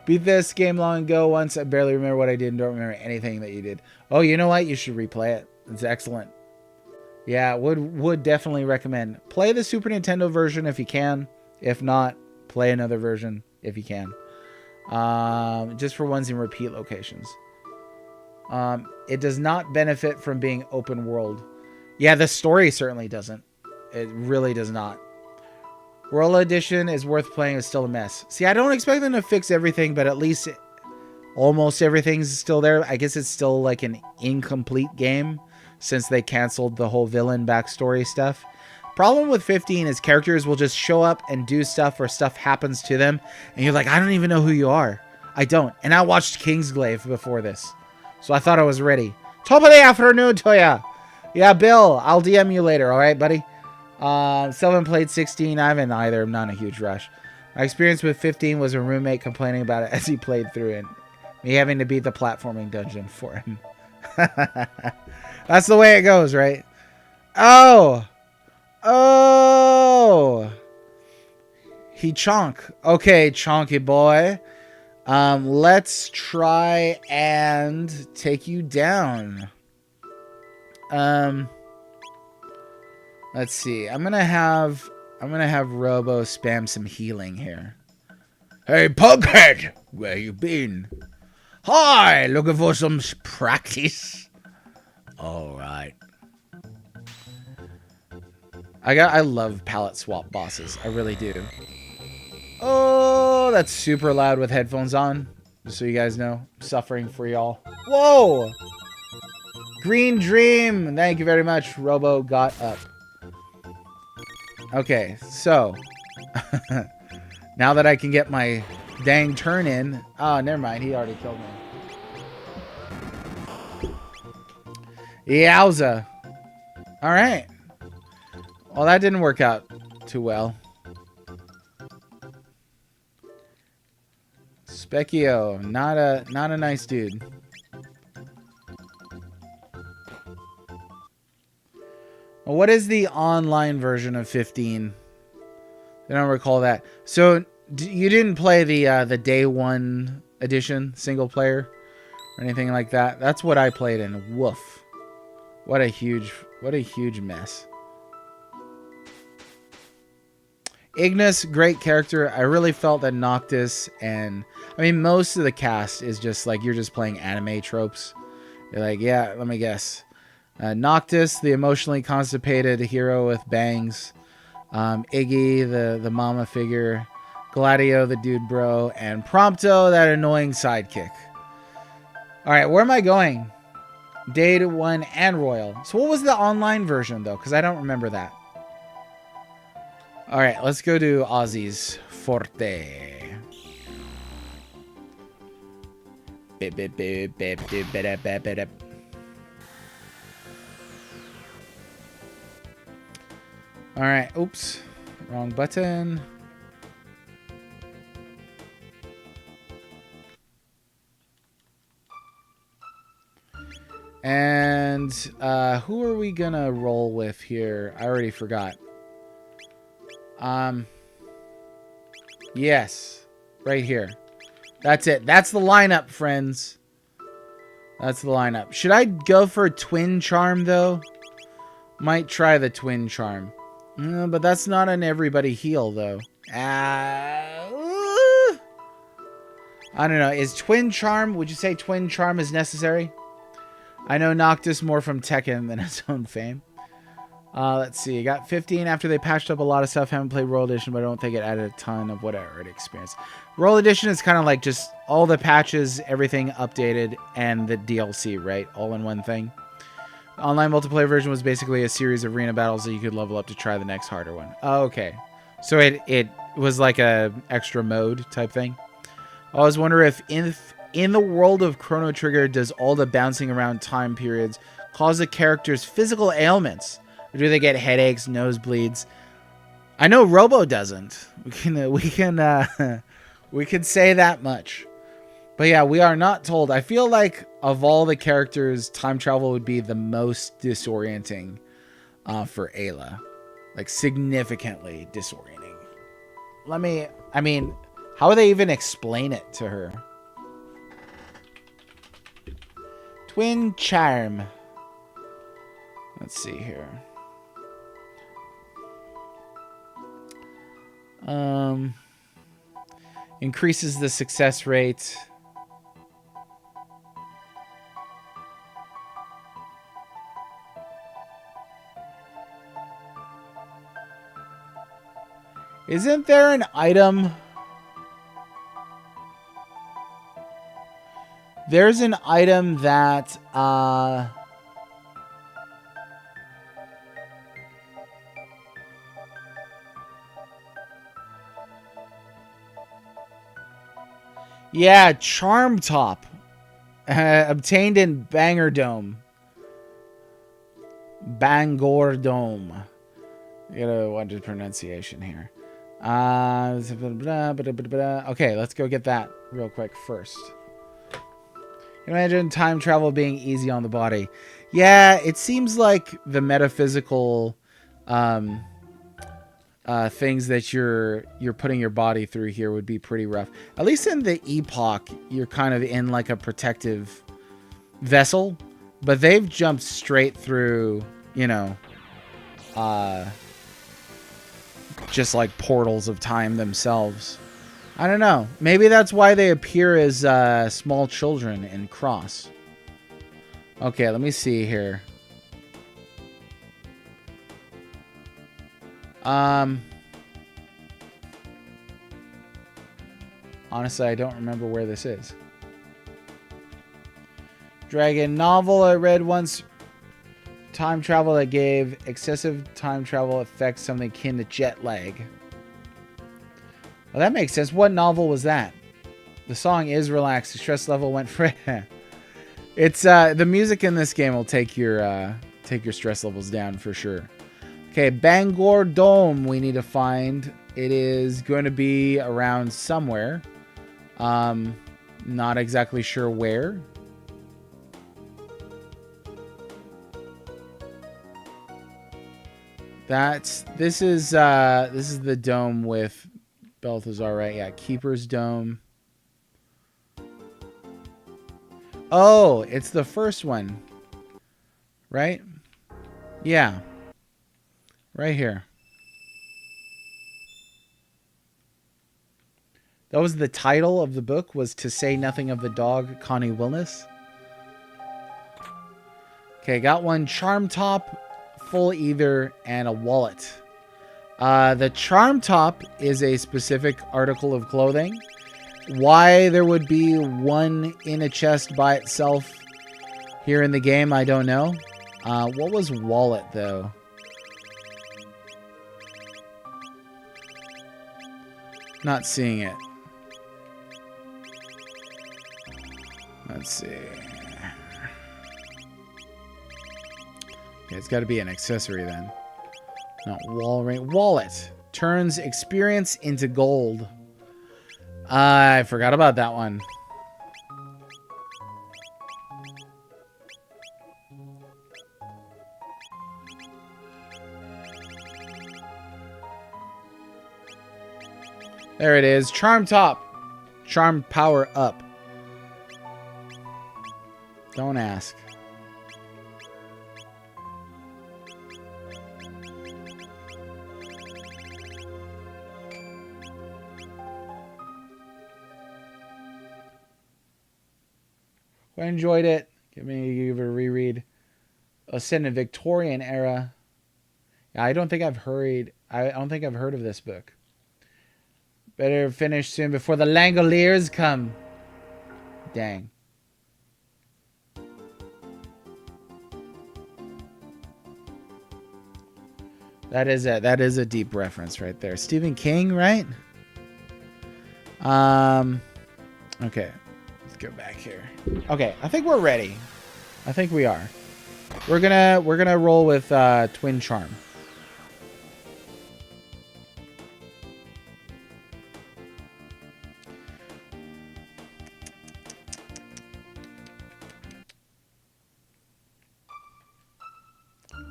Beat this game long ago once. I barely remember what I did and don't remember anything that you did. Oh, you know what? You should replay it. It's excellent. Yeah, would definitely recommend. Play the Super Nintendo version if you can. If not, play another version if you can. Just for ones in repeat locations. It does not benefit from being open world. Yeah, the story certainly doesn't. It really does not. World Edition is worth playing. It's still a mess. See, I don't expect them to fix everything, but at least almost everything's still there. I guess it's still like an incomplete game since they canceled the whole villain backstory stuff. Problem with 15 is characters will just show up and do stuff or stuff happens to them. And you're like, I don't even know who you are. I don't. And I watched Kingsglaive before this. So I thought I was ready. Top of the afternoon to ya. Yeah, Bill, I'll DM you later. All right, buddy? Still haven't played 16. I haven't either. I'm not in a huge rush. My experience with 15 was a roommate complaining about it as he played through it. Me having to beat the platforming dungeon for him. That's the way it goes, right? Oh! He chonk. Okay, chonky boy. Let's try and take you down. Let's see. I'm gonna have Robo spam some healing here. Hey, Pughead, where you been? Hi, looking for some practice? All right. I love palette swap bosses. I really do. Oh, that's super loud with headphones on. Just so you guys know, I'm suffering for y'all. Whoa! Green Dream. Thank you very much. Robo got up. Okay, so now that I can get my dang turn in. Oh, never mind. He already killed me. Yowza. All right. Well, that didn't work out too well. Specchio, not a nice dude. Well, what is the online version of 15? I don't recall that. So you didn't play the day one edition single player or anything like that? That's what I played in. Woof. What a huge mess. Ignis, great character. I really felt that Noctis and... I mean, most of the cast is just like, you're just playing anime tropes. You're like, yeah, let me guess. Noctis, the emotionally constipated hero with bangs. Iggy, the mama figure. Gladio, the dude bro. And Prompto, that annoying sidekick. Alright, where am I going? Day 1 and Royal. So what was the online version, though? Because I don't remember that. Alright, let's go to Ozzie's Forte. Alright, oops. Wrong button. And who are we gonna roll with here? I already forgot. Yes, right here. That's it. That's the lineup, friends. That's the lineup. Should I go for Twin Charm, though? Might try the Twin Charm. But that's not an everybody heal, though. I don't know. Is Twin Charm... Would you say Twin Charm is necessary? I know Noctis more from Tekken than his own fame. Let's see. I got 15 after they patched up a lot of stuff. Haven't played World Edition, but I don't think it added a ton of what I already experienced. World Edition is kind of like just all the patches, everything updated, and the DLC, right? All in one thing. The online multiplayer version was basically a series of arena battles that you could level up to try the next harder one. Oh, okay. So it was like a extra mode type thing. I always wonder if in the world of Chrono Trigger, does all the bouncing around time periods cause the characters physical ailments? Or do they get headaches, nosebleeds? I know Robo doesn't. We can say that much. But yeah, we are not told. I feel like of all the characters, time travel would be the most disorienting for Ayla. Like significantly disorienting. I mean, how would they even explain it to her? Twin Charm. Let's see here. Increases the success rate. Isn't there an item? There's an item that yeah, Charm Top. Obtained in Bangor Dome. Bangor Dome. I gotta watch the pronunciation here. Okay, let's go get that real quick first. Imagine time travel being easy on the body. Yeah, it seems like the metaphysical things that you're putting your body through here would be pretty rough. At least in the Epoch, you're kind of in like a protective vessel, but they've jumped straight through, you know, just like portals of time themselves. I don't know. Maybe that's why they appear as small children in Cross. Okay, let me see here. Honestly, I don't remember where this is. Dragon novel I read once. time travel that gave excessive time travel effects something akin to jet lag. Well, that makes sense. What novel was that? The song is relaxed. The stress level went for It's the music in this game will take your stress levels down for sure. Okay, Bangor Dome we need to find. It is going to be around somewhere. Not exactly sure where. This is the dome with Balthazar, right? Yeah, Keeper's Dome. Oh, it's the first one. Right? Yeah. Right here. That was the title of the book, was To Say Nothing of the Dog, Connie Wilness. Okay, got one charm top, full ether, and a wallet. The charm top is a specific article of clothing. Why there would be one in a chest by itself here in the game, I don't know. What was wallet, though? Not seeing it. Let's see. Okay, it's got to be an accessory then. Not wall ring. Wallet. Turns experience into gold. I forgot about that one. There it is. Charm top. Charm power up. Don't ask. I enjoyed it. Give it a reread. Set in a Victorian era. Yeah, I don't think I've heard of this book. Better finish soon before the Langoliers come. Dang. That is a deep reference right there. Stephen King, right? Okay. Let's go back here. Okay, I think we're ready. I think we are. We're gonna roll with Twin Charm.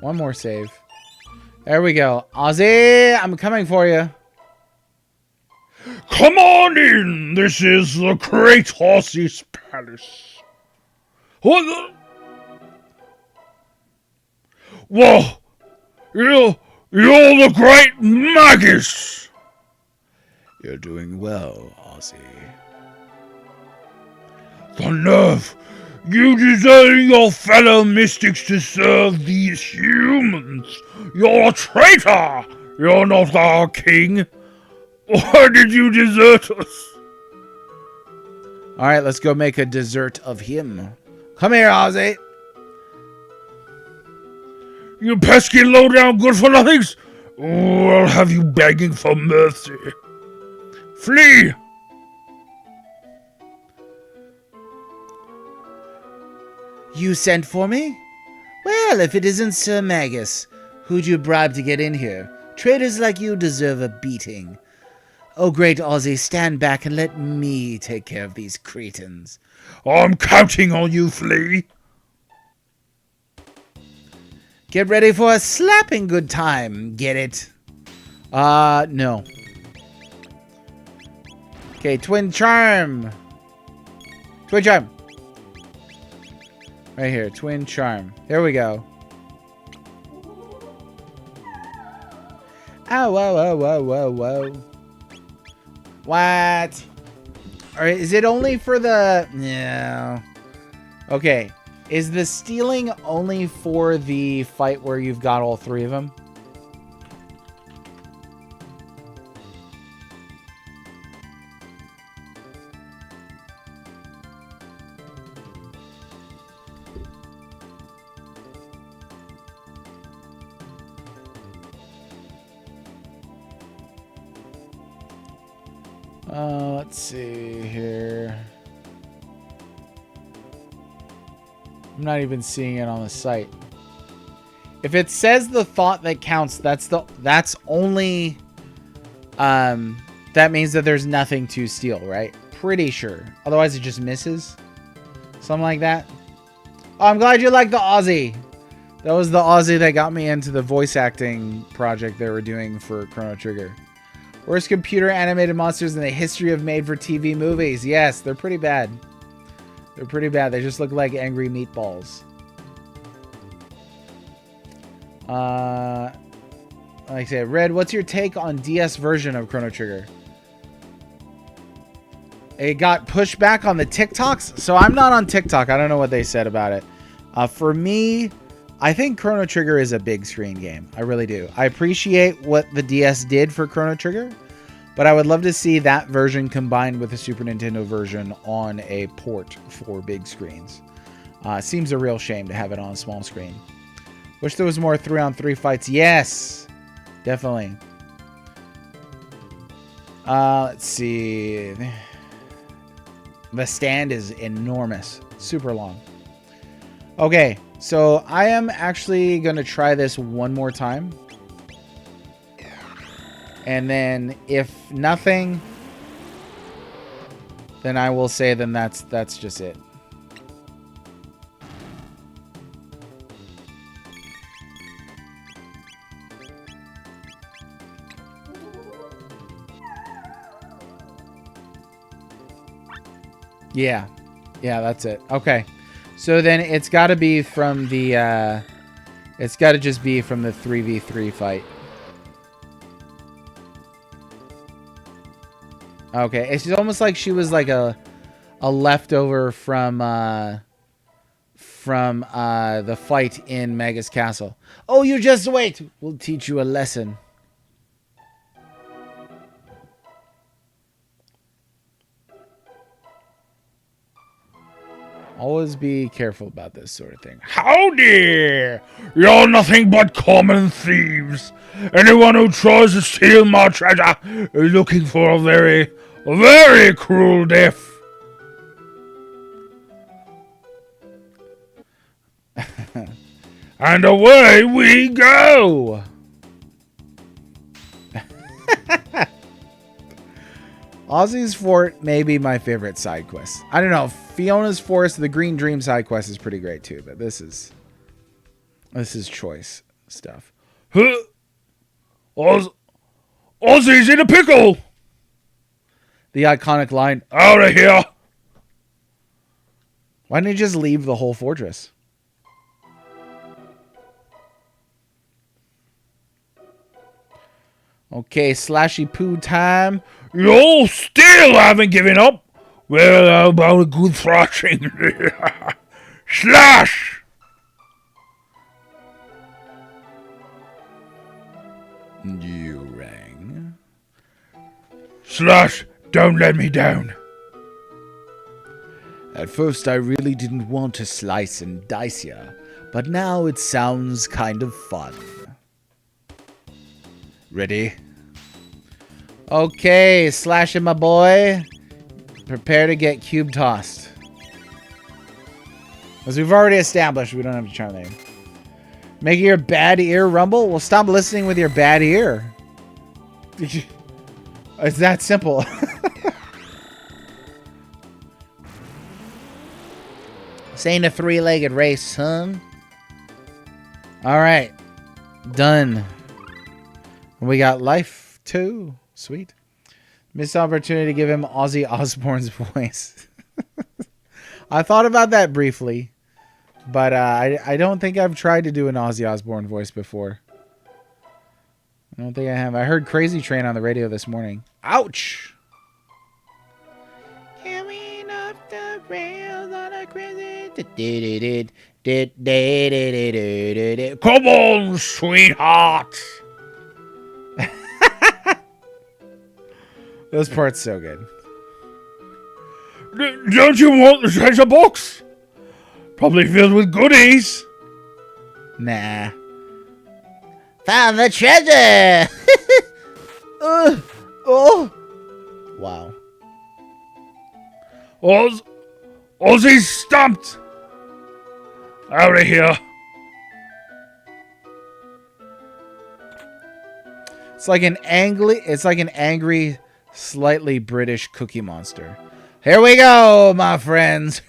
One more save. There we go. Ozzie, I'm coming for you. Come on in. This is the great Ozzie's palace. What the? Whoa! You're the great Magus. You're doing well, Ozzie. The nerve! You deserting your fellow mystics to serve these humans! You're a traitor! You're not our king! Why did you desert us? Alright, let's go make a dessert of him. Come here, Ozzie! You pesky low-down good-for-nothings! Oh, I'll have you begging for mercy. Flea! You sent for me? Well, if it isn't Sir Magus, who'd you bribe to get in here? Traitors like you deserve a beating. Oh, great Ozzie, stand back and let me take care of these cretins. I'm counting on you, Flea. Get ready for a slapping good time. Get it? No. Okay, Twin Charm. Twin Charm. Right here, Twin Charm. There we go. Oh, whoa. What? Alright, is it only for the... No. Okay. Is the stealing only for the fight where you've got all three of them? Let's see here. I'm not even seeing it on the site. If it says the thought that counts, that's only that means that there's nothing to steal, right? Pretty sure. Otherwise it just misses. Something like that. Oh, I'm glad you like the Ozzie. That was the Ozzie that got me into the voice acting project they were doing for Chrono Trigger. Worst computer animated monsters in the history of made-for-TV movies. Yes, they're pretty bad. They're pretty bad. They just look like angry meatballs. Like I said, Red, what's your take on DS version of Chrono Trigger? It got pushed back on the TikToks, so I'm not on TikTok. I don't know what they said about it. For me, I think Chrono Trigger is a big screen game. I really do. I appreciate what the DS did for Chrono Trigger, but I would love to see that version combined with the Super Nintendo version on a port for big screens. Seems a real shame to have it on a small screen. Wish there was more 3-on-3 fights. Yes, definitely. Let's see. The stand is enormous. Super long. Okay, so I am actually going to try this one more time. And then if nothing, then I will say then that's just it. Yeah. Yeah, that's it. Okay. So then it's got to be from the it's got to just be from the 3v3 fight. Okay, it's almost like she was like a leftover from the fight in Magus Castle. Oh, you just wait. We'll teach you a lesson. Always be careful about this sort of thing. Howdy! You're nothing but common thieves. Anyone who tries to steal my treasure is looking for a very, very cruel death. And away we go! Ozzie's Fort may be my favorite side quest. I don't know. Fiona's Forest, the Green Dream side quest is pretty great too, but this is choice stuff. Huh? Ozzie's in a pickle! The iconic line, Out of here! why didn't you just leave the whole fortress? Okay, slashy poo time. You still haven't given up? Well, how about a good thrashing? Slash! You rang. Slash, don't let me down. At first, I really didn't want to slice and dice ya, but now it sounds kind of fun. Ready? Okay, Slashy, my boy. Prepare to get cube tossed. As we've already established, we don't have to charm name. Making your bad ear rumble? Well, stop listening with your bad ear. It's that simple. This ain't a three-legged race, son. Alright. Done. We got life, too. Sweet. Missed opportunity to give him Ozzy Osbourne's voice. I thought about that briefly. But I don't think I've tried to do an Ozzy Osbourne voice before. I don't think I have. I heard Crazy Train on the radio this morning. Ouch! Coming off the rails on a crazy... Come on, sweetheart! Those parts so good. Don't you want the treasure box? Probably filled with goodies. Nah. Found the treasure! Oh! Wow. Ozzie's stumped! Out of here! It's like an angry, slightly British Cookie Monster. Here we go, my friends.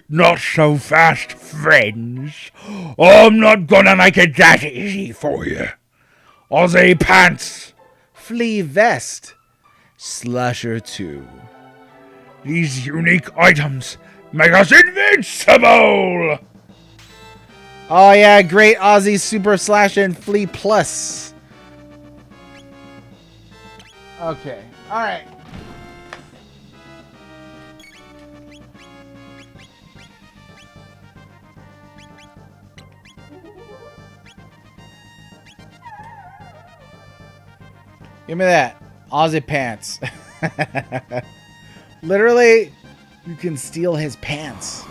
Not so fast, friends. I'm not gonna make it that easy for you. Ozzie Pants. Flea Vest. Slasher 2. These unique items make us invincible! Oh yeah, great Ozzie Super Slash and Flea Plus. Okay, alright. Give me that. Ozzie Pants. Literally, you can steal his pants.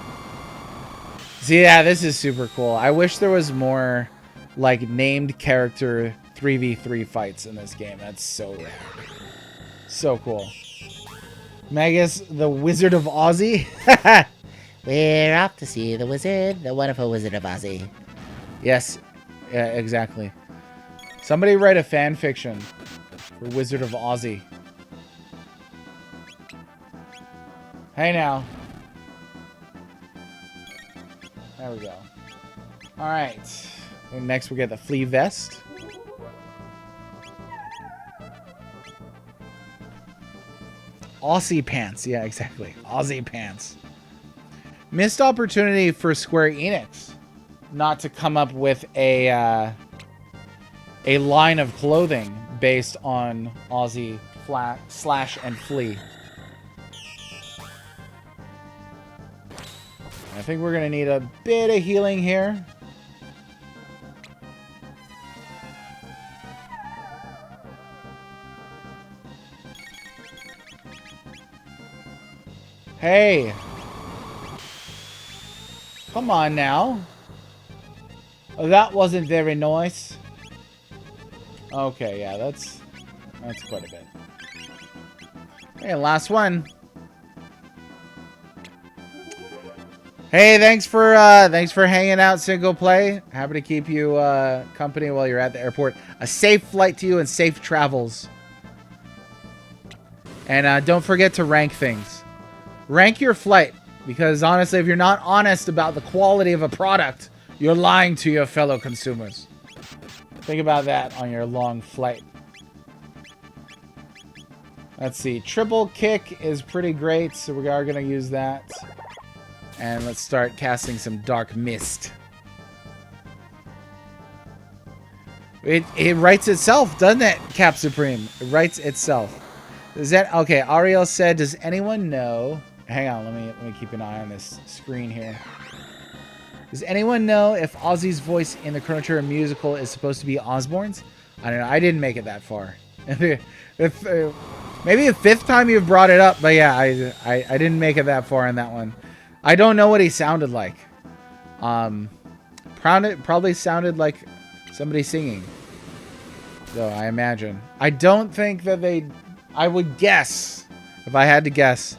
See, yeah, this is super cool. I wish there was more, like, named character 3v3 fights in this game. That's so rad. So cool. Magus, the Wizard of Ozzie? We're off to see the wizard, the wonderful Wizard of Ozzie. Yes, yeah, exactly. Somebody write a fan fiction for Wizard of Ozzie. Hey now. There we go. Alright. Next we get the Flea Vest. Aussie Pants. Yeah, exactly. Aussie Pants. Missed opportunity for Square Enix not to come up with a line of clothing based on Ozzie Slash and Flea. I think we're going to need a bit of healing here. Hey. Come on now. Oh, that wasn't very nice. Okay, yeah, that's quite a bit. Okay, last one. Hey, thanks for hanging out, Single Play. Happy to keep you company while you're at the airport. A safe flight to you and safe travels. And don't forget to rank things. Rank your flight, because honestly, if you're not honest about the quality of a product, you're lying to your fellow consumers. Think about that on your long flight. Let's see. Triple kick is pretty great, so we are going to use that. And let's start casting some Dark Mist. It writes itself, doesn't it, Cap Supreme? It writes itself. Is that okay? Ariel said, "Does anyone know?" Hang on, let me keep an eye on this screen here. Does anyone know if Ozzie's voice in the Chrono Trigger musical is supposed to be Osborne's? I don't know. I didn't make it that far. Maybe the fifth time you've brought it up, but yeah, I didn't make it that far in that one. I don't know what he sounded like. Probably sounded like somebody singing, though, I imagine. I don't think that they... I would guess, if I had to guess,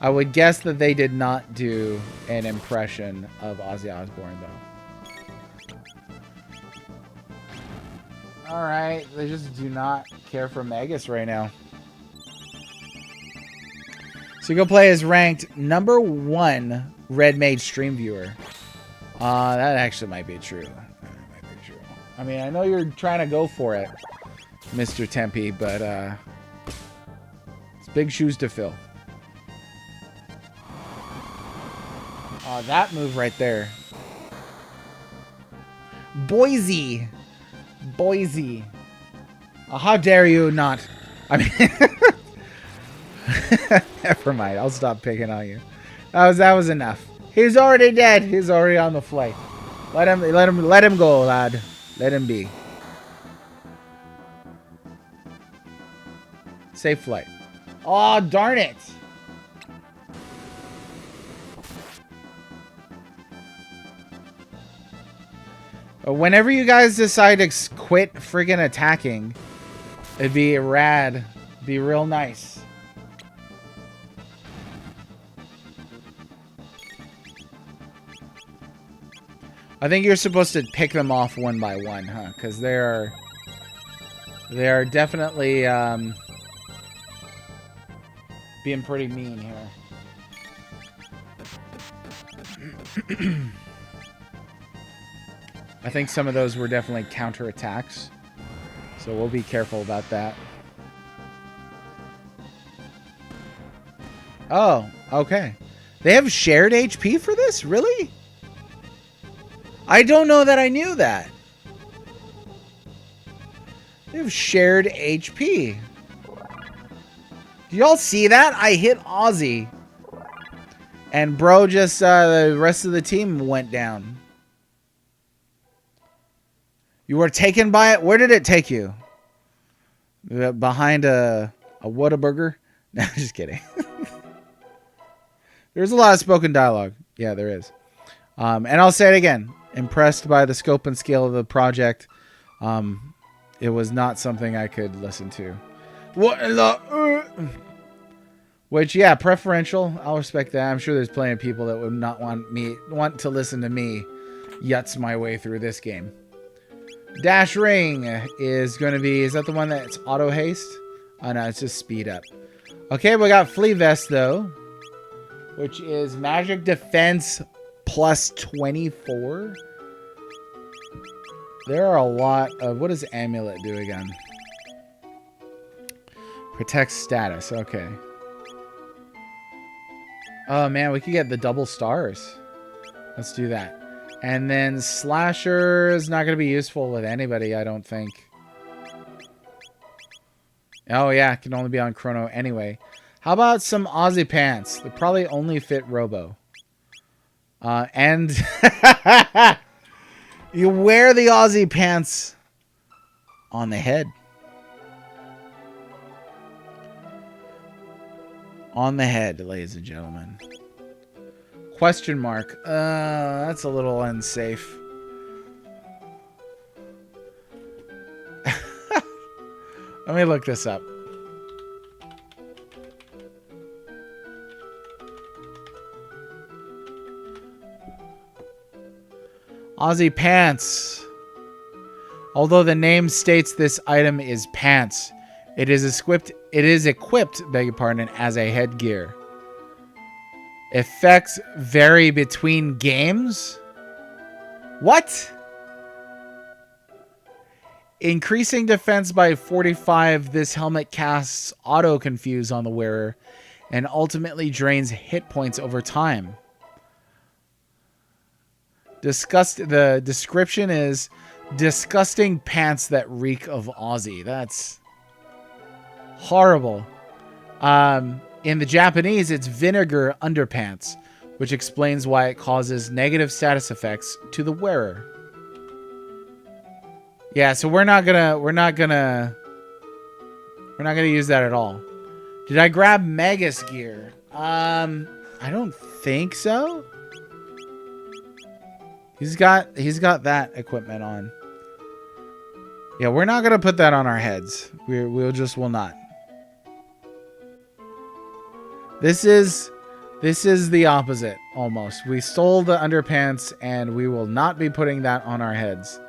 I would guess that they did not do an impression of Ozzy Osbourne, though. Alright, they just do not care for Magus right now. Single Play is ranked #1 Red Mage stream viewer. That actually might be true. I mean, I know you're trying to go for it, Mr. Tempe, but it's big shoes to fill. That move right there. Boise. How dare you not? I mean, never mind. I'll stop picking on you. That was enough. He's already dead. He's already on the flight. Let him go, lad. Let him be. Safe flight. Oh, darn it. Whenever you guys decide to quit friggin' attacking, It'd be rad. Be real nice. I think you're supposed to pick them off one by one, huh? Because they are definitely being pretty mean here. I think some of those were definitely counterattacks, so we'll be careful about that. Oh, okay. They have shared HP for this? Really? I don't know that I knew that. They have shared HP. Do y'all see that? I hit Ozzie. And bro just, the rest of the team went down. You were taken by it? Where did it take you? Behind a Whataburger? No, just kidding. There's a lot of spoken dialogue. Yeah, there is. And I'll say it again. Impressed by the scope and scale of the project. It was not something I could listen to. What the... Which, yeah, preferential. I'll respect that. I'm sure there's plenty of people that would not want to listen to me yutz my way through this game. Dash Ring is going to be... Is that the one that's auto haste? Oh, no, it's just speed up. Okay, we got Flea Vest, though. Which is magic defense plus 24. There are a lot of... What does Amulet do again? Protect status. Okay. Oh, man, we could get the double stars. Let's do that. And then Slasher is not going to be useful with anybody, I don't think. Oh, yeah, it can only be on Chrono anyway. How about some Ozzie pants? They probably only fit Robo. And you wear the Ozzie pants on the head. On the head, ladies and gentlemen. Question mark. That's a little unsafe. Let me look this up. Ozzie pants. Although the name states this item is pants, it is equipped, beg your pardon, as a headgear. Effects vary between games? What? Increasing defense by 45, this helmet casts auto-confuse on the wearer and ultimately drains hit points over time. The description is disgusting pants that reek of Ozzie. That's horrible. In the Japanese, it's vinegar underpants, which explains why it causes negative status effects to the wearer. Yeah, so we're not gonna use that at all. Did I grab Magus gear? I don't think so. He's got that equipment on. Yeah, we're not gonna put that on our heads. Will not. This is the opposite, almost. We stole the underpants, and we will not be putting that on our heads.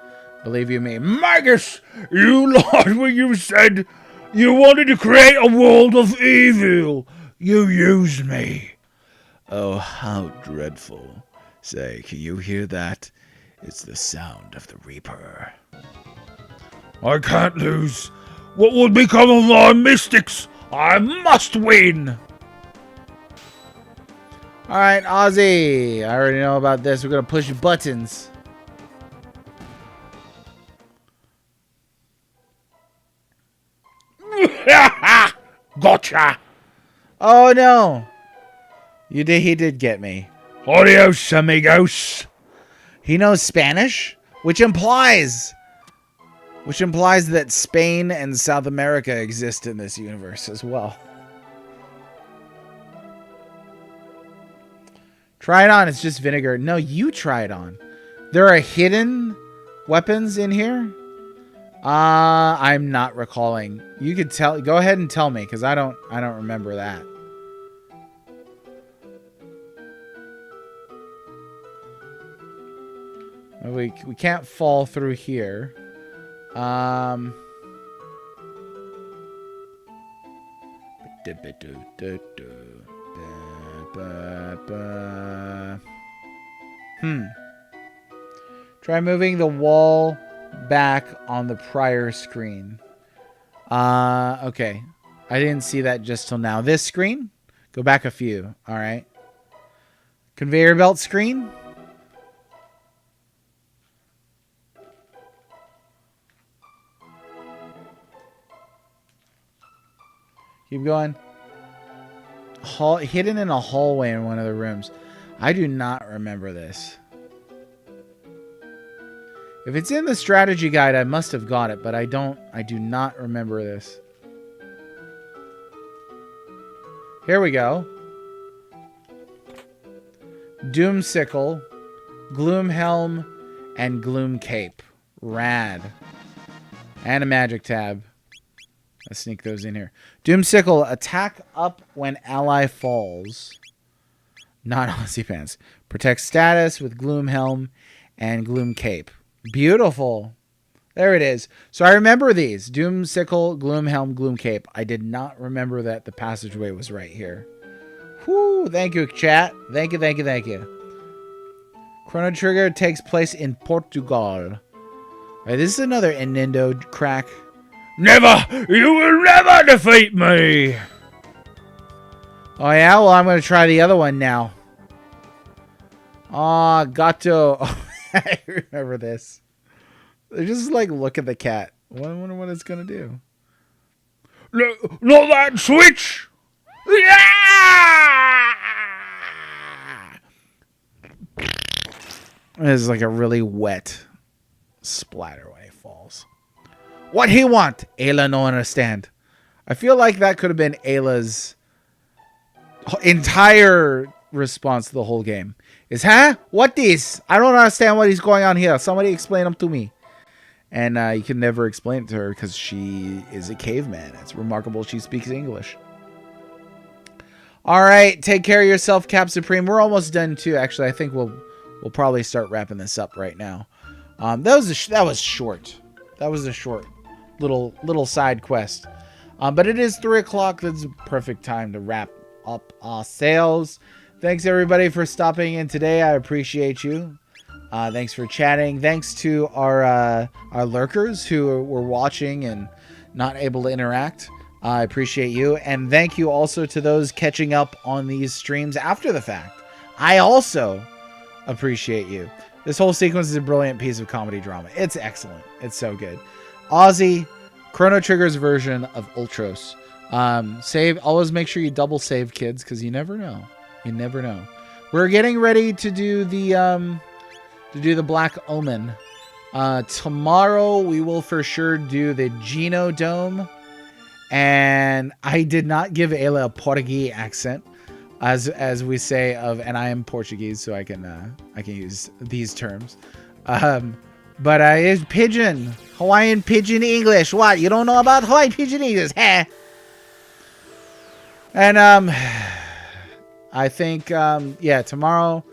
Believe you me. Magus, you lied when you said you wanted to create a world of evil. You used me. Oh, how dreadful. Say, can you hear that? It's the sound of the Reaper. I can't lose. What will become of my mystics? I must win. All right, Ozzie. I already know about this. We're going to push buttons. Gotcha. Oh, no. He did get me. Adios, amigos. He knows Spanish, which implies that Spain and South America exist in this universe as well. Try it on. It's just vinegar. No, you try it on. There are hidden weapons in here I'm not recalling. You could tell. Go ahead and tell me, because I don't remember that. We can't fall through here. Try moving the wall back on the prior screen. Okay. I didn't see that just till now. This screen? Go back a few. All right. Conveyor belt screen? Keep going. Hidden in a hallway in one of the rooms. I do not remember this. If it's in the strategy guide, I must have got it, but I do not remember this. Here we go. Doomsicle, Gloomhelm, and Gloom Cape. Rad. And a magic tab. Let's sneak those in here. Doomsicle, attack up when ally falls. Not Ozzie pants. Protect status with Gloomhelm and Gloom Cape. Beautiful. There it is. So I remember these. Doomsicle, Gloomhelm, Gloom Cape. I did not remember that the passageway was right here. Whoo, thank you, chat. Thank you, thank you, thank you. Chrono Trigger takes place in Portugal. All right, this is another Nintendo crack. Never! You will never defeat me! Oh, yeah? Well, I'm going to try the other one now. Oh, Gato. I remember this. Just, like, look at the cat. I wonder what it's going to do. Not that switch! Yeah! It's like a really wet splatter when he falls. What he want? Ayla no understand. I feel like that could have been Ayla's entire response to the whole game. Is, huh? What this? I don't understand what is going on here. Somebody explain them to me. And you can never explain it to her because she is a caveman. It's remarkable she speaks English. All right. Take care of yourself, Cap Supreme. We're almost done, too. Actually, I think we'll probably start wrapping this up right now. That was short. That was a short little side quest. But it is 3 o'clock. That's a perfect time to wrap up our sales. Thanks, everybody, for stopping in today. I appreciate you. Thanks for chatting. Thanks to our lurkers who were watching and not able to interact. I appreciate you. And thank you also to those catching up on these streams after the fact. I also appreciate you. This whole sequence is a brilliant piece of comedy drama. It's excellent. It's so good. Ozzie, Chrono Trigger's version of Ultros. Save. Always make sure you double save, kids, because you never know. You never know. We're getting ready to do the Black Omen. Tomorrow we will for sure do the Geno Dome. And I did not give Ayla a Portuguese accent, as we say and I am Portuguese, so I can use these terms. But it's Pidgin, Hawaiian Pidgin English. What, you don't know about Hawaiian Pidgin English? Huh? And I think tomorrow,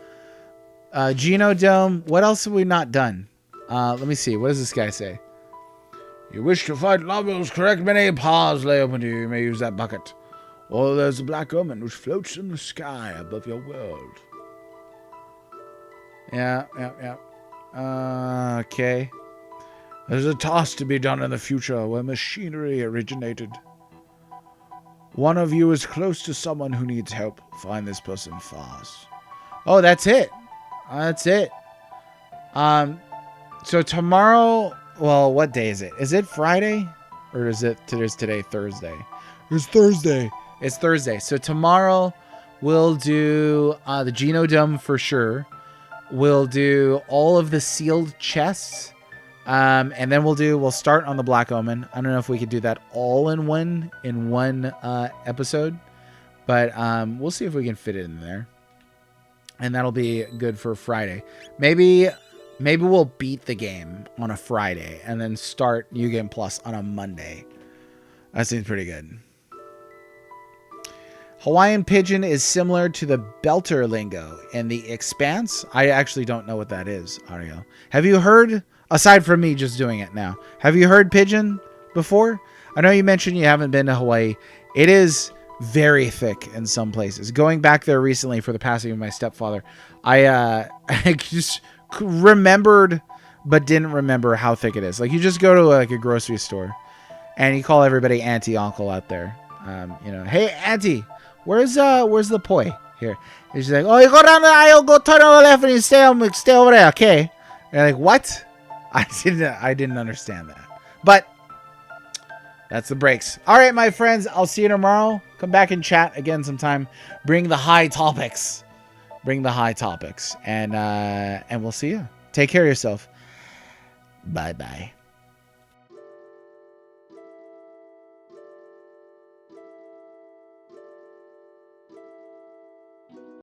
Geno Dome. What else have we not done? Let me see. What does this guy say? You wish to fight levels, correct many paths lay open to you. You may use that bucket. Or there's a black omen which floats in the sky above your world. Yeah. Okay. There's a task to be done in the future where machinery originated. One of you is close to someone who needs help. Find this person fast. Oh, that's it. That's it. So tomorrow, well, what day is it? Is it Friday? Or is today Thursday? It's Thursday. It's Thursday. So tomorrow we'll do the Geno Dome for sure. We'll do all of the sealed chests. And then we'll start on the Black Omen. I don't know if we could do that all in one episode, but we'll see if we can fit it in there. And that'll be good for Friday. Maybe Maybe we'll beat the game on a Friday and then start New Game Plus on a Monday. That seems pretty good. Hawaiian Pigeon is similar to the Belter lingo in the Expanse. I actually don't know what that is, Ario. Have you heard, aside from me just doing it now, have you heard Pigeon before? I know you mentioned you haven't been to Hawaii. It is very thick in some places. Going back there recently for the passing of my stepfather, I just remembered but didn't remember how thick it is. Like, you just go to like a grocery store and you call everybody auntie, uncle out there. You know, hey auntie, where's the poi here? And she's like, oh, you go down the aisle, go turn on the left, and you stay over there, okay? And you're like, what? I didn't understand that, but that's the breaks. All right, my friends, I'll see you tomorrow. Come back and chat again sometime. Bring the high topics. Bring the high topics, and we'll see you. Take care of yourself. Bye bye.